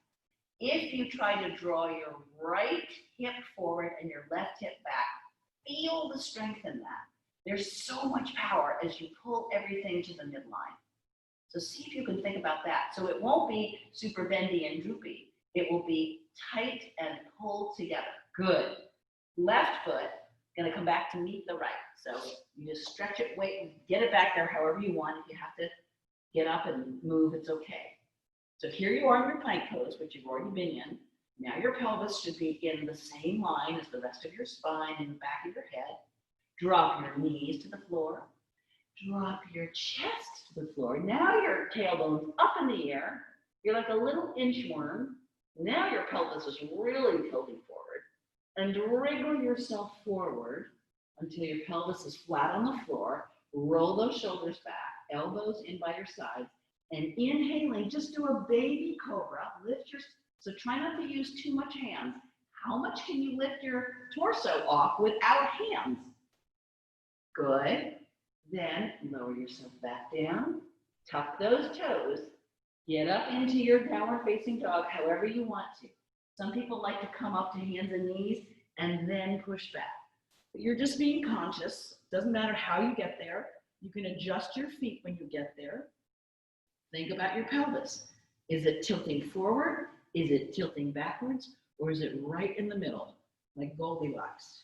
If you try to draw your right hip forward and your left hip back, feel the strength in that. There's so much power as you pull everything to the midline. So see if you can think about that. So it won't be super bendy and droopy. It will be tight and pulled together. Good. Left foot, gonna come back to meet the right. So you just stretch it, wait, and get it back there however you want. If you have to get up and move, it's okay. So here you are in your plank pose, which you've already been in. Now your pelvis should be in the same line as the rest of your spine in the back of your head. Drop your knees to the floor. Drop your chest to the floor. Now your tailbone's up in the air. You're like a little inchworm. Now your pelvis is really tilting forward. And wriggle yourself forward until your pelvis is flat on the floor. Roll those shoulders back, elbows in by your sides. And inhaling, just do a baby cobra. So try not to use too much hands. How much can you lift your torso off without hands? Good. Then lower yourself back down. Tuck those toes. Get up into your downward facing dog however you want to. Some people like to come up to hands and knees and then push back. But you're just being conscious. Doesn't matter how you get there. You can adjust your feet when you get there. Think about your pelvis. Is it tilting forward? Is it tilting backwards? Or is it right in the middle, like Goldilocks?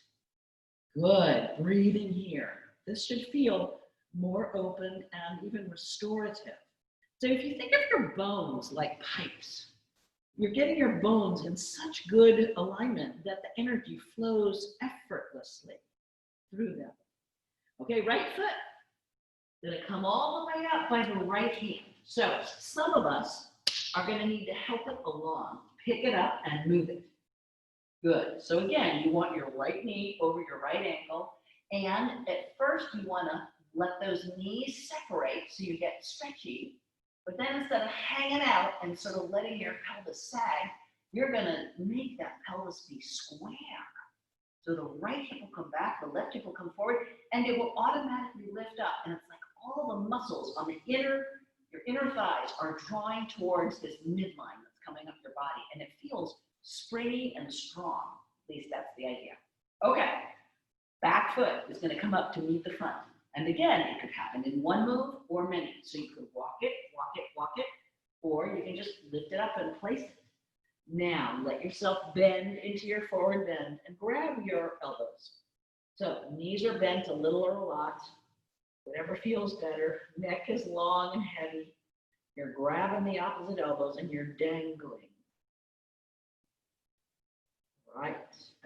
Good. Breathe in here. This should feel more open and even restorative. So if you think of your bones like pipes, you're getting your bones in such good alignment that the energy flows effortlessly through them. Okay, right foot, gonna come all the way up by the right hand. So some of us are gonna need to help it along, pick it up and move it. Good, so again, you want your right knee over your right ankle, and at first you wanna let those knees separate so you get stretchy. But then instead of hanging out and sort of letting your pelvis sag, you're gonna make that pelvis be square. So the right hip will come back, the left hip will come forward, and it will automatically lift up. And it's like all the muscles on your inner thighs are drawing towards this midline that's coming up your body. And it feels springy and strong. At least that's the idea. Okay, back foot is gonna come up to meet the front. And again, it could happen in one move or many. So you could walk it, or you can just lift it up and place it. Now, let yourself bend into your forward bend and grab your elbows. So knees are bent a little or a lot, whatever feels better. Neck is long and heavy. You're grabbing the opposite elbows and you're dangling. Right,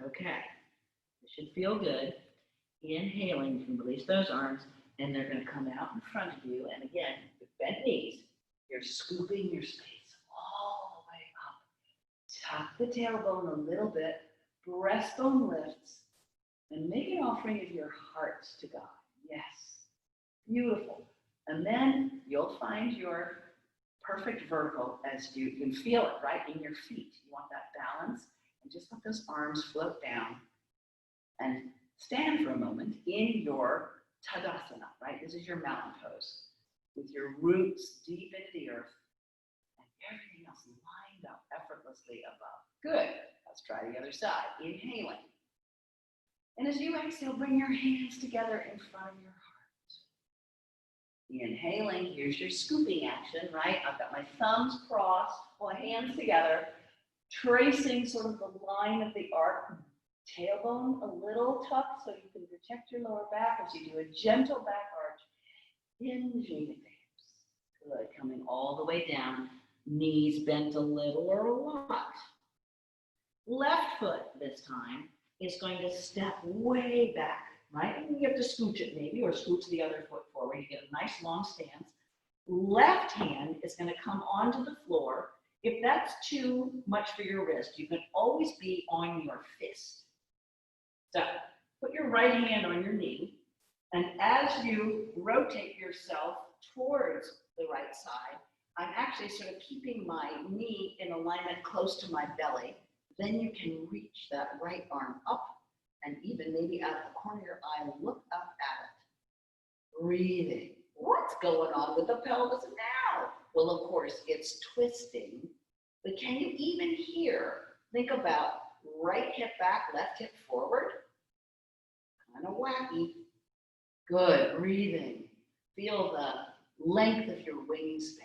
okay. It should feel good. Inhaling, you can release those arms, and they're going to come out in front of you. And again, with bent knees, you're scooping your space all the way up. Tuck the tailbone a little bit. Breastbone lifts. And make an offering of your heart to God. Yes. Beautiful. And then you'll find your perfect vertical as you can feel it right in your feet. You want that balance. And just let those arms float down. And stand for a moment in your Tadasana, right? This is your mountain pose with your roots deep into the earth and everything else lined up effortlessly above. Good. Let's try the other side. Inhaling. And as you exhale, bring your hands together in front of your heart. Inhaling, here's your scooping action, right? I've got my thumbs crossed, my hands together, tracing sort of the line of the arc. Tailbone a little tucked so you can protect your lower back as you do a gentle back arch, hinging the hips. Good, coming all the way down, knees bent a little or a lot. Left foot this time is going to step way back, right? And you have to scooch it maybe, or scooch the other foot forward. You get a nice long stance. Left hand is going to come onto the floor. If that's too much for your wrist, you can always be on your fist. So put your right hand on your knee, and as you rotate yourself towards the right side, I'm actually sort of keeping my knee in alignment close to my belly. Then you can reach that right arm up, and even maybe out of the corner of your eye, look up at it. Breathing. What's going on with the pelvis now? Well, of course, it's twisting, but can you even here think about right hip back, left hip forward? Kind of wacky. Good, breathing. Feel the length of your wingspan.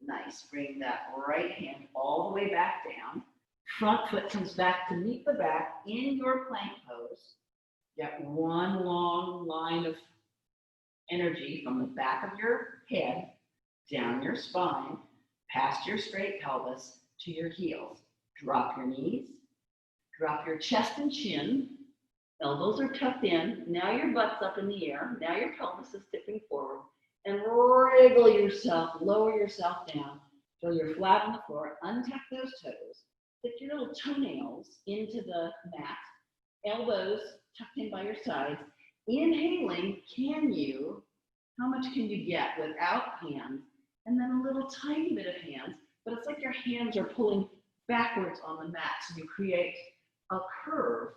Nice, bring that right hand all the way back down. Front foot comes back to meet the back in your plank pose. Get one long line of energy from the back of your head, down your spine, past your straight pelvis to your heels. Drop your knees, drop your chest and chin. Elbows are tucked in. Now your butt's up in the air. Now your pelvis is tipping forward. And wriggle yourself, lower yourself down till you're flat on the floor. Untuck those toes. Put your little toenails into the mat. Elbows tucked in by your sides. Inhaling, how much can you get without hands? And then a little tiny bit of hands, but it's like your hands are pulling backwards on the mat, so you create a curve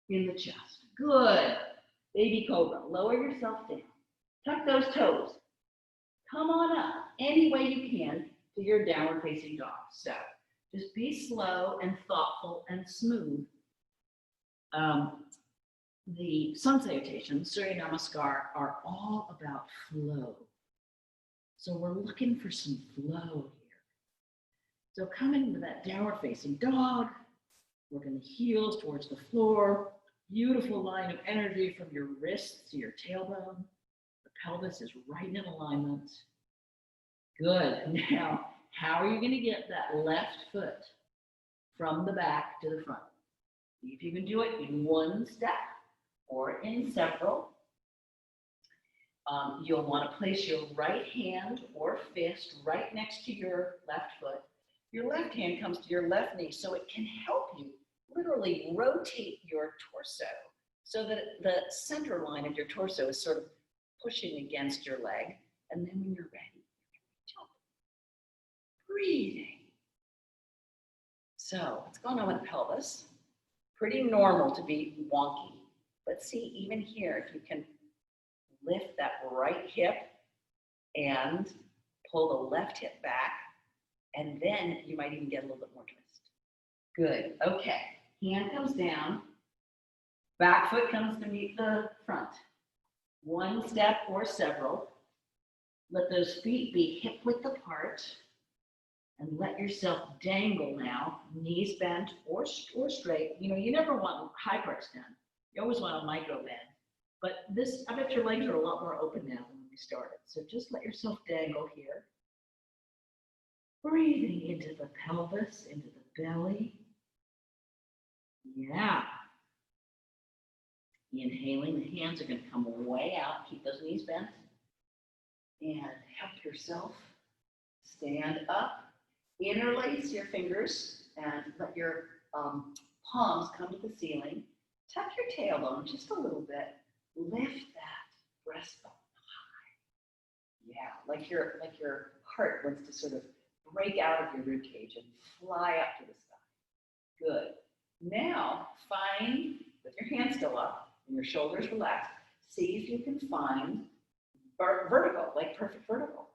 in the chest. Good. Baby cobra. Lower yourself down. Tuck those toes. Come on up any way you can to your downward facing dog. So just be slow and thoughtful and smooth. The sun salutation, Surya Namaskar, are all about flow. So we're looking for some flow here. So come into that downward facing dog. We're going to heels towards the floor. Beautiful line of energy from your wrists to your tailbone. The pelvis is right in alignment. Good. Now, how are you going to get that left foot from the back to the front? See if you can do it in one step or in several. You'll want to place your right hand or fist right next to your left foot. Your left hand comes to your left knee, so it can help you literally rotate your torso so that the center line of your torso is sort of pushing against your leg. And then when you're ready, jump. Breathing. So what's going on with the pelvis? Pretty normal to be wonky. But see, even here, if you can lift that right hip and pull the left hip back, and then you might even get a little bit more twist. Good. Okay. Hand comes down. Back foot comes to meet the front. One step or several. Let those feet be hip width apart. And let yourself dangle now, knees bent or straight. You know, you never want high part extend. You always want a micro bend. But this, I bet your legs are a lot more open now than when we started. So just let yourself dangle here. Breathing into the pelvis, into the belly. Yeah. Inhaling, the hands are going to come way out. Keep those knees bent. And help yourself stand up. Interlace your fingers and let your palms come to the ceiling. Tuck your tailbone just a little bit. Lift that breastbone high. Yeah, like your heart wants to sort of break out of your rib cage and fly up to the sky. Good. Now, find, with your hands still up and your shoulders relaxed, see if you can find vertical, like perfect vertical.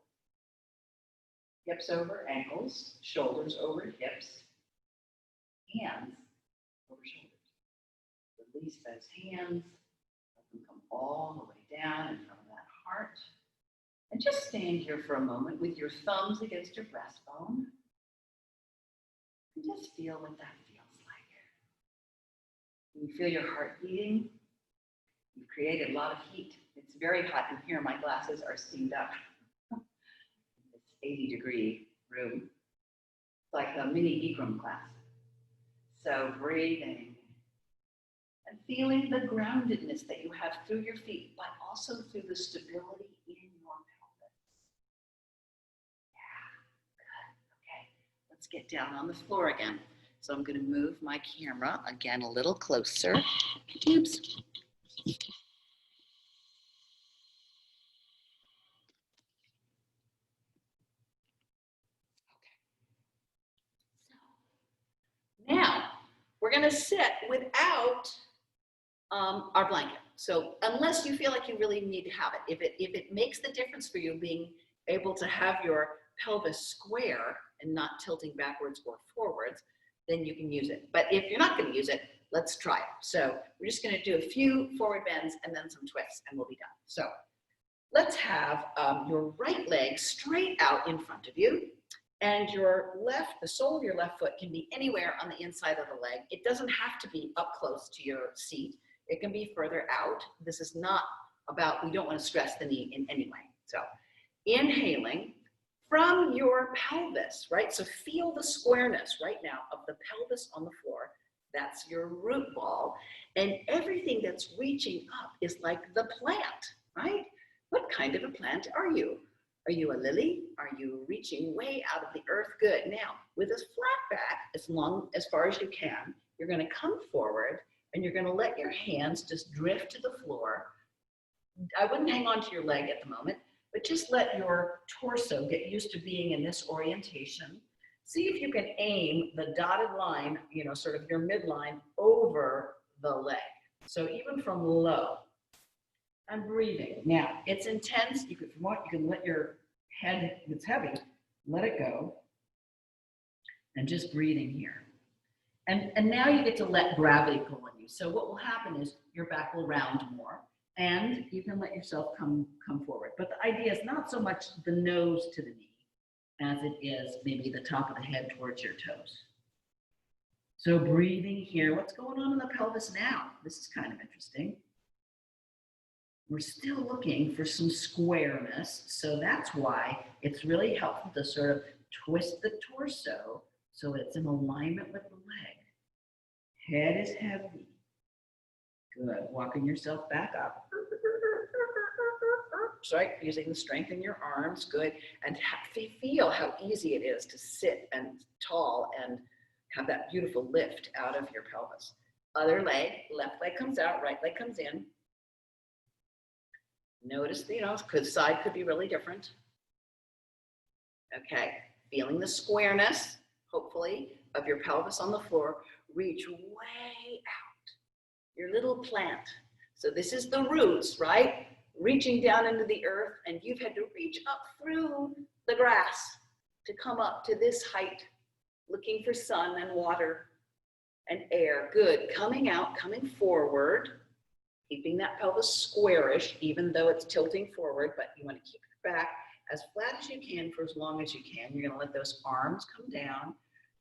Hips over ankles, shoulders over hips, hands over shoulders. Release those hands, let them come all the way down in front of that heart. And just stand here for a moment with your thumbs against your breastbone. And just feel what that feels like. Can you feel your heart beating? You've created a lot of heat. It's very hot in here. My glasses are steamed up. It's 80-degree room. It's like a mini Bikram class. So breathing and feeling the groundedness that you have through your feet, but also through the stability in your pelvis. Yeah, good. Okay, let's get down on the floor again. So I'm going to move my camera again a little closer. Oops. Now, we're going to sit without our blanket. So unless you feel like you really need to have it, if it makes the difference for you being able to have your pelvis square and not tilting backwards or forwards, then you can use it. But if you're not going to use it, let's try it. So we're just going to do a few forward bends and then some twists and we'll be done. So let's have your right leg straight out in front of you. And your left, the sole of your left foot can be anywhere on the inside of the leg. It doesn't have to be up close to your seat. It can be further out. This is not about, we don't want to stress the knee in any way. So inhaling from your pelvis, right? So feel the squareness right now of the pelvis on the floor. That's your root ball. And everything that's reaching up is like the plant, right? What kind of a plant are you? Are you a lily? Are you reaching way out of the earth? Good. Now, with a flat back, as far as you can, you're going to come forward and you're going to let your hands just drift to the floor. I wouldn't hang on to your leg at the moment, but just let your torso get used to being in this orientation. See if you can aim the dotted line, sort of your midline over the leg. So even from low. I'm breathing. Now, it's intense. If you want, you can let your head, if it's heavy, let it go. And just breathing here. And now you get to let gravity pull on you. So what will happen is your back will round more and you can let yourself come forward. But the idea is not so much the nose to the knee as it is maybe the top of the head towards your toes. So breathing here. What's going on in the pelvis now? This is kind of interesting. We're still looking for some squareness, so that's why it's really helpful to sort of twist the torso so it's in alignment with the leg. Head is heavy. Good. Walking yourself back up. Right, using the strength in your arms. Good. And feel how easy it is to sit and tall and have that beautiful lift out of your pelvis. Other leg, left leg comes out, right leg comes in. Notice, side could be really different. Okay, feeling the squareness, hopefully, of your pelvis on the floor. Reach way out, your little plant. So this is the roots, right? Reaching down into the earth, and you've had to reach up through the grass to come up to this height, looking for sun and water and air. Good, coming out, coming forward. Keeping that pelvis squarish, even though it's tilting forward, but you want to keep your back as flat as you can for as long as you can. You're going to let those arms come down,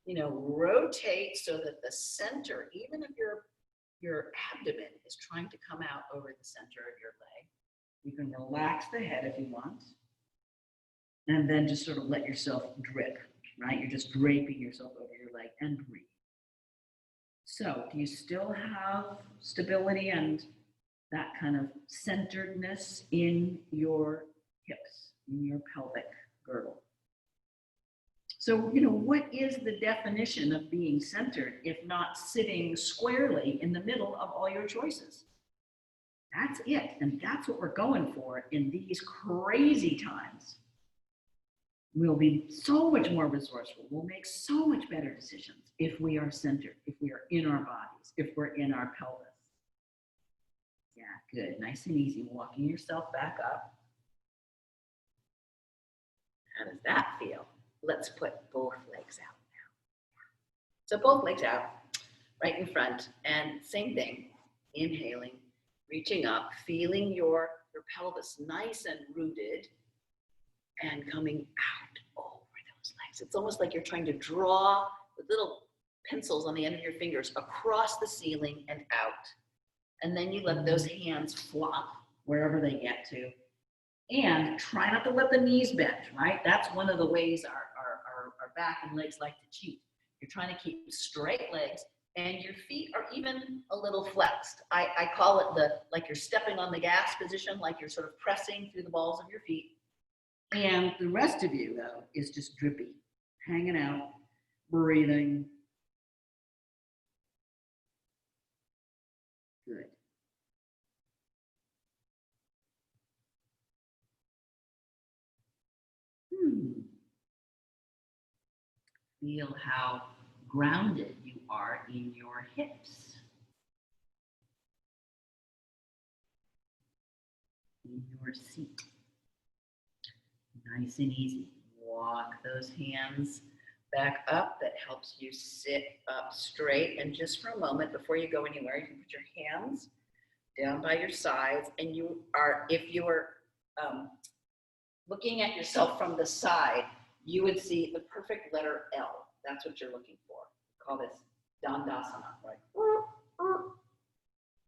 rotate so that the center, even if your abdomen is trying to come out over the center of your leg. You can relax the head if you want, and then just sort of let yourself drip. right? You're just draping yourself over your leg and breathe. So do you still have stability and that kind of centeredness in your hips, in your pelvic girdle? So, you know, what is the definition of being centered if not sitting squarely in the middle of all your choices? That's it. And that's what we're going for in these crazy times. We'll be so much more resourceful. We'll make so much better decisions if we are centered, if we are in our bodies, if we're in our pelvis. Yeah, good. Nice and easy. Walking yourself back up. How does that feel? Let's put both legs out now. So both legs out, right in front, and same thing. Inhaling, reaching up, feeling your pelvis nice and rooted, and coming out over those legs. It's almost like you're trying to draw with little pencils on the end of your fingers across the ceiling and out. And then you let those hands flop wherever they get to. And try not to let the knees bend, right? That's one of the ways our back and legs like to cheat. You're trying to keep straight legs and your feet are even a little flexed. I call it like you're stepping on the gas position, like you're sort of pressing through the balls of your feet. And the rest of you, though, is just drippy, hanging out, breathing. Good. Feel how grounded you are in your hips, in your seat. Nice and easy. Walk those hands back up. That helps you sit up straight. And just for a moment, before you go anywhere, you can put your hands down by your sides. And you are, if you are looking at yourself from the side, you would see the perfect letter L. That's what you're looking for. We call this Dandasana, right?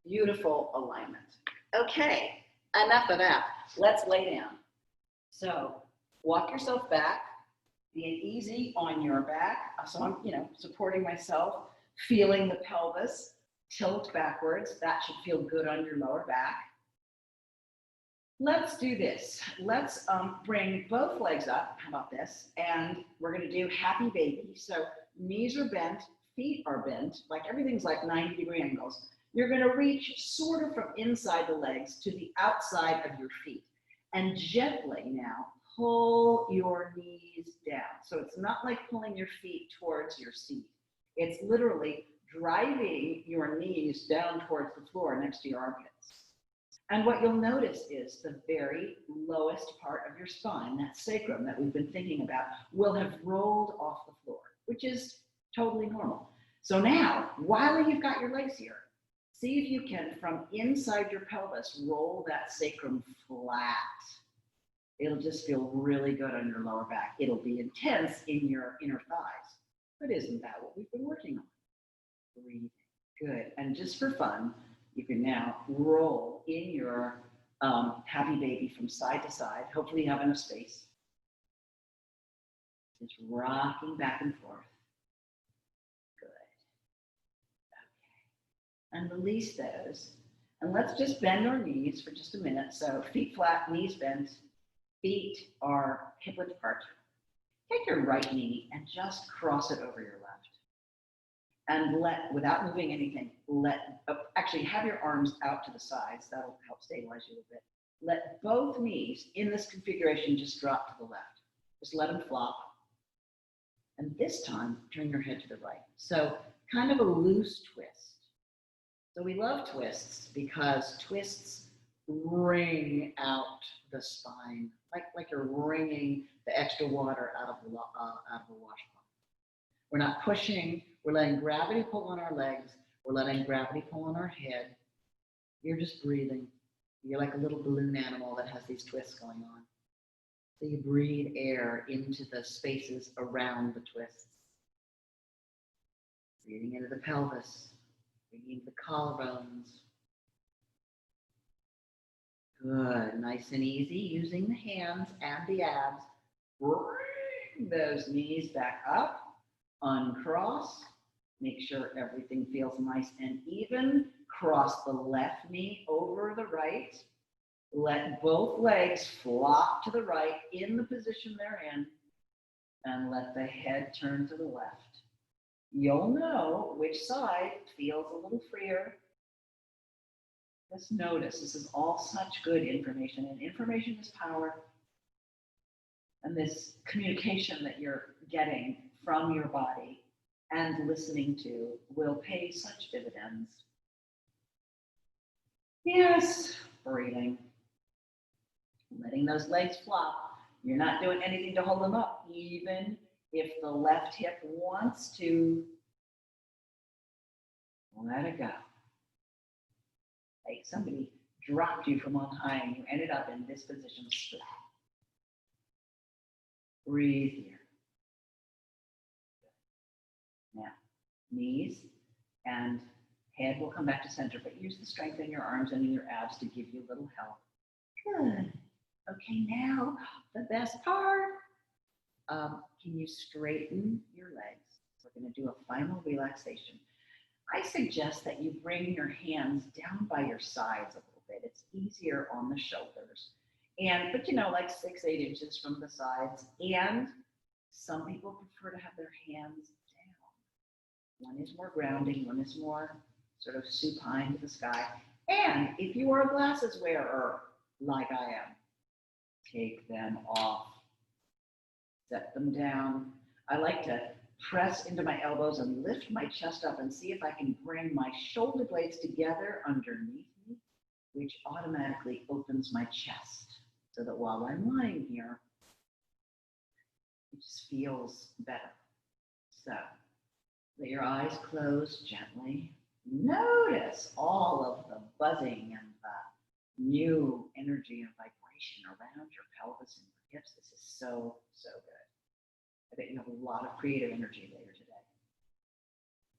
Beautiful alignment. Okay, enough of that. Let's lay down. So walk yourself back, being easy on your back. So I'm, supporting myself, feeling the pelvis tilt backwards. That should feel good on your lower back. Let's do this. Let's bring both legs up. How about this? And we're going to do happy baby. So knees are bent, feet are bent, like everything's like 90-degree angles. You're going to reach sort of from inside the legs to the outside of your feet. And gently now pull your knees down. So it's not like pulling your feet towards your seat. It's literally driving your knees down towards the floor next to your armpits. And what you'll notice is the very lowest part of your spine, that sacrum that we've been thinking about, will have rolled off the floor, which is totally normal. So now, while you've got your legs here, see if you can, from inside your pelvis, roll that sacrum flat. It'll just feel really good on your lower back. It'll be intense in your inner thighs. But isn't that what we've been working on? Breathing. Good. And just for fun, you can now roll in your happy baby from side to side. Hopefully you have enough space. Just rocking back and forth. Good. Okay. And release those. And let's just bend our knees for just a minute. So feet flat, knees bent, feet are hip width apart. Take your right knee and just cross it over your left. And without moving anything, actually have your arms out to the sides. That'll help stabilize you a little bit. Let both knees in this configuration just drop to the left. Just let them flop. And this time, turn your head to the right. So kind of a loose twist. So we love twists because twists wring out the spine, like you're wringing the extra water out of the washcloth. We're not pushing. We're letting gravity pull on our legs. We're letting gravity pull on our head. You're just breathing. You're like a little balloon animal that has these twists going on. So you breathe air into the spaces around the twists. Breathing into the pelvis. Breathing into the collarbones. Good. Nice and easy. Using the hands and the abs. Bring Bring those knees back up. Uncross. Make sure everything feels nice and even. Cross the left knee over the right. Let both legs flop to the right in the position they're in. And let the head turn to the left. You'll know which side feels a little freer. Just notice, this is all such good information, and information is power. And this communication that you're getting from your body and listening to will pay such dividends. Yes, breathing. Letting those legs flop. You're not doing anything to hold them up, even if the left hip wants to. Let it go. Like somebody dropped you from on high and you ended up in this position flat. Breathe here. Now, knees and head will come back to center, but use the strength in your arms and in your abs to give you a little help. Good. Okay, now the best part. Can you straighten your legs? We're going to do a final relaxation. I suggest that you bring your hands down by your sides a little bit. It's easier on the shoulders. But you know, like 6-8 inches from the sides. And some people prefer to have their hands down. One is more grounding, one is more sort of supine to the sky. And if you are a glasses wearer, like I am, take them off. Set them down. I like to press into my elbows and lift my chest up and see if I can bring my shoulder blades together underneath me, which automatically opens my chest so that while I'm lying here, it just feels better. So let your eyes close gently. Notice all of the buzzing and the new energy and vibration around your pelvis and your hips. This is so, so good. I bet you have a lot of creative energy later today.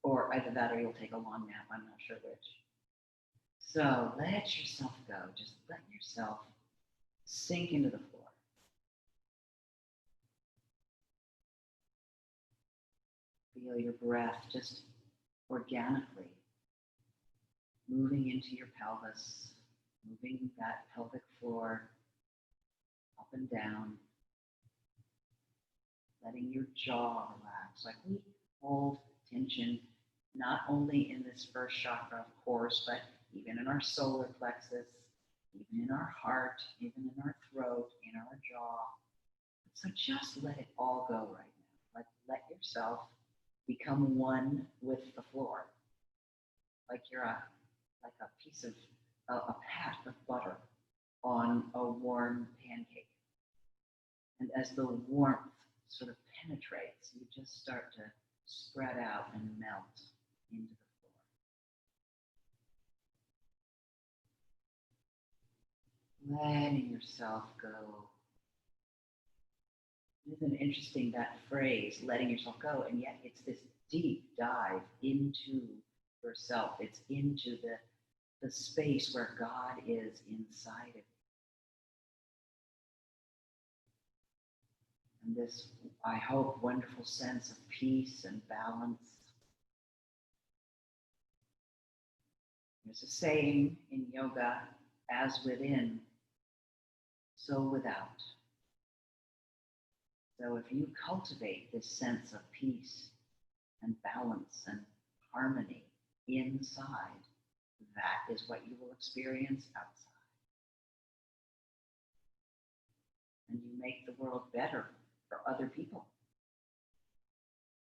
Or either that or you'll take a long nap, I'm not sure which. So let yourself go. Just let yourself sink into the floor. Feel your breath just organically moving into your pelvis, moving that pelvic floor up and down. Letting your jaw relax, like we hold tension, not only in this first chakra, of course, but even in our solar plexus, even in our heart, even in our throat, in our jaw. So just let it all go right now. Like let yourself become one with the floor. Like you're a piece of, a pat of butter on a warm pancake. And as the warmth sort of penetrates, you just start to spread out and melt into the floor. Letting yourself go. Isn't it interesting, that phrase, letting yourself go, and yet it's this deep dive into yourself. It's into the space where God is inside of you. And this, I hope, wonderful sense of peace and balance. There's a saying in yoga, as within, so without. So if you cultivate this sense of peace and balance and harmony inside, that is what you will experience outside. And you make the world better for other people,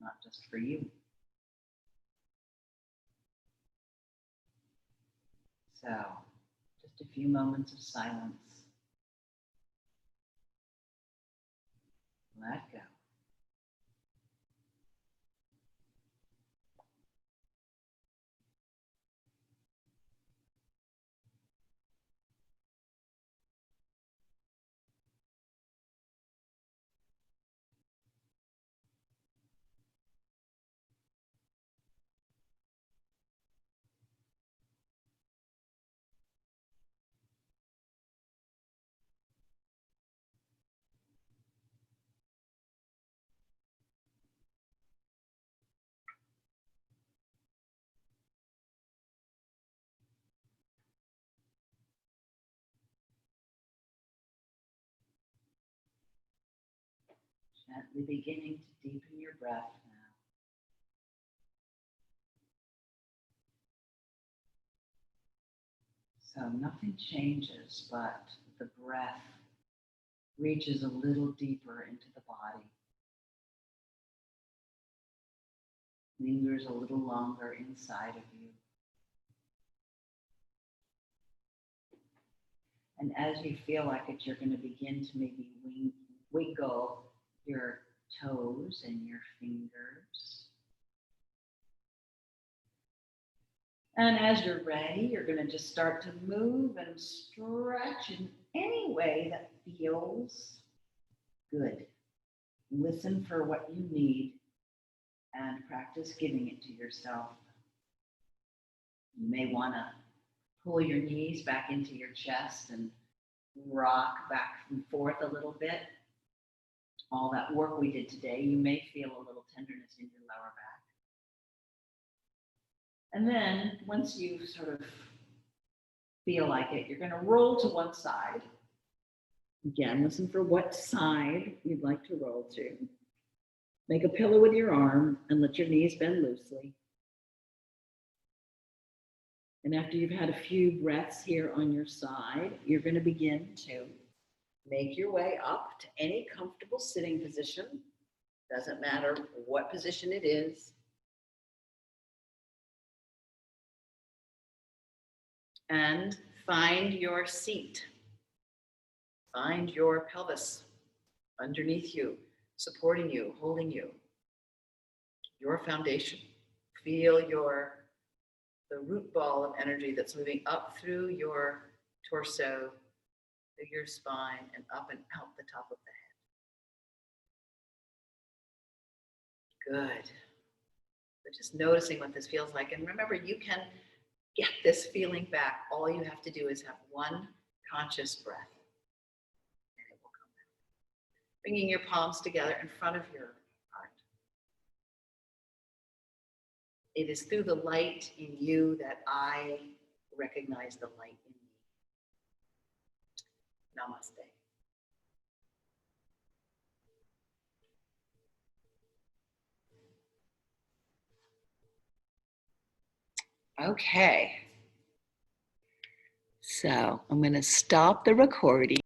not just for you. So, just a few moments of silence. Let go. Gently beginning to deepen your breath now. So nothing changes, but the breath reaches a little deeper into the body. Lingers a little longer inside of you. And as you feel like it, you're going to begin to maybe wiggle your toes and your fingers. And as you're ready, you're going to just start to move and stretch in any way that feels good. Listen for what you need and practice giving it to yourself. You may want to pull your knees back into your chest and rock back and forth a little bit. All that work we did today, you may feel a little tenderness in your lower back. And then once you sort of feel like it, you're going to roll to one side. Again, listen for what side you'd like to roll to. Make a pillow with your arm and let your knees bend loosely. And after you've had a few breaths here on your side, you're going to begin to make your way up to any comfortable sitting position. Doesn't matter what position it is. And find your seat. Find your pelvis underneath you, supporting you, holding you. Your foundation. Feel the root ball of energy that's moving up through your torso, through your spine, and up and out the top of the head. Good. So just noticing what this feels like. And remember, you can get this feeling back. All you have to do is have one conscious breath, and it will come back. Bringing your palms together in front of your heart. It is through the light in you that I recognize the light in me. Namaste. Okay. So I'm going to stop the recording.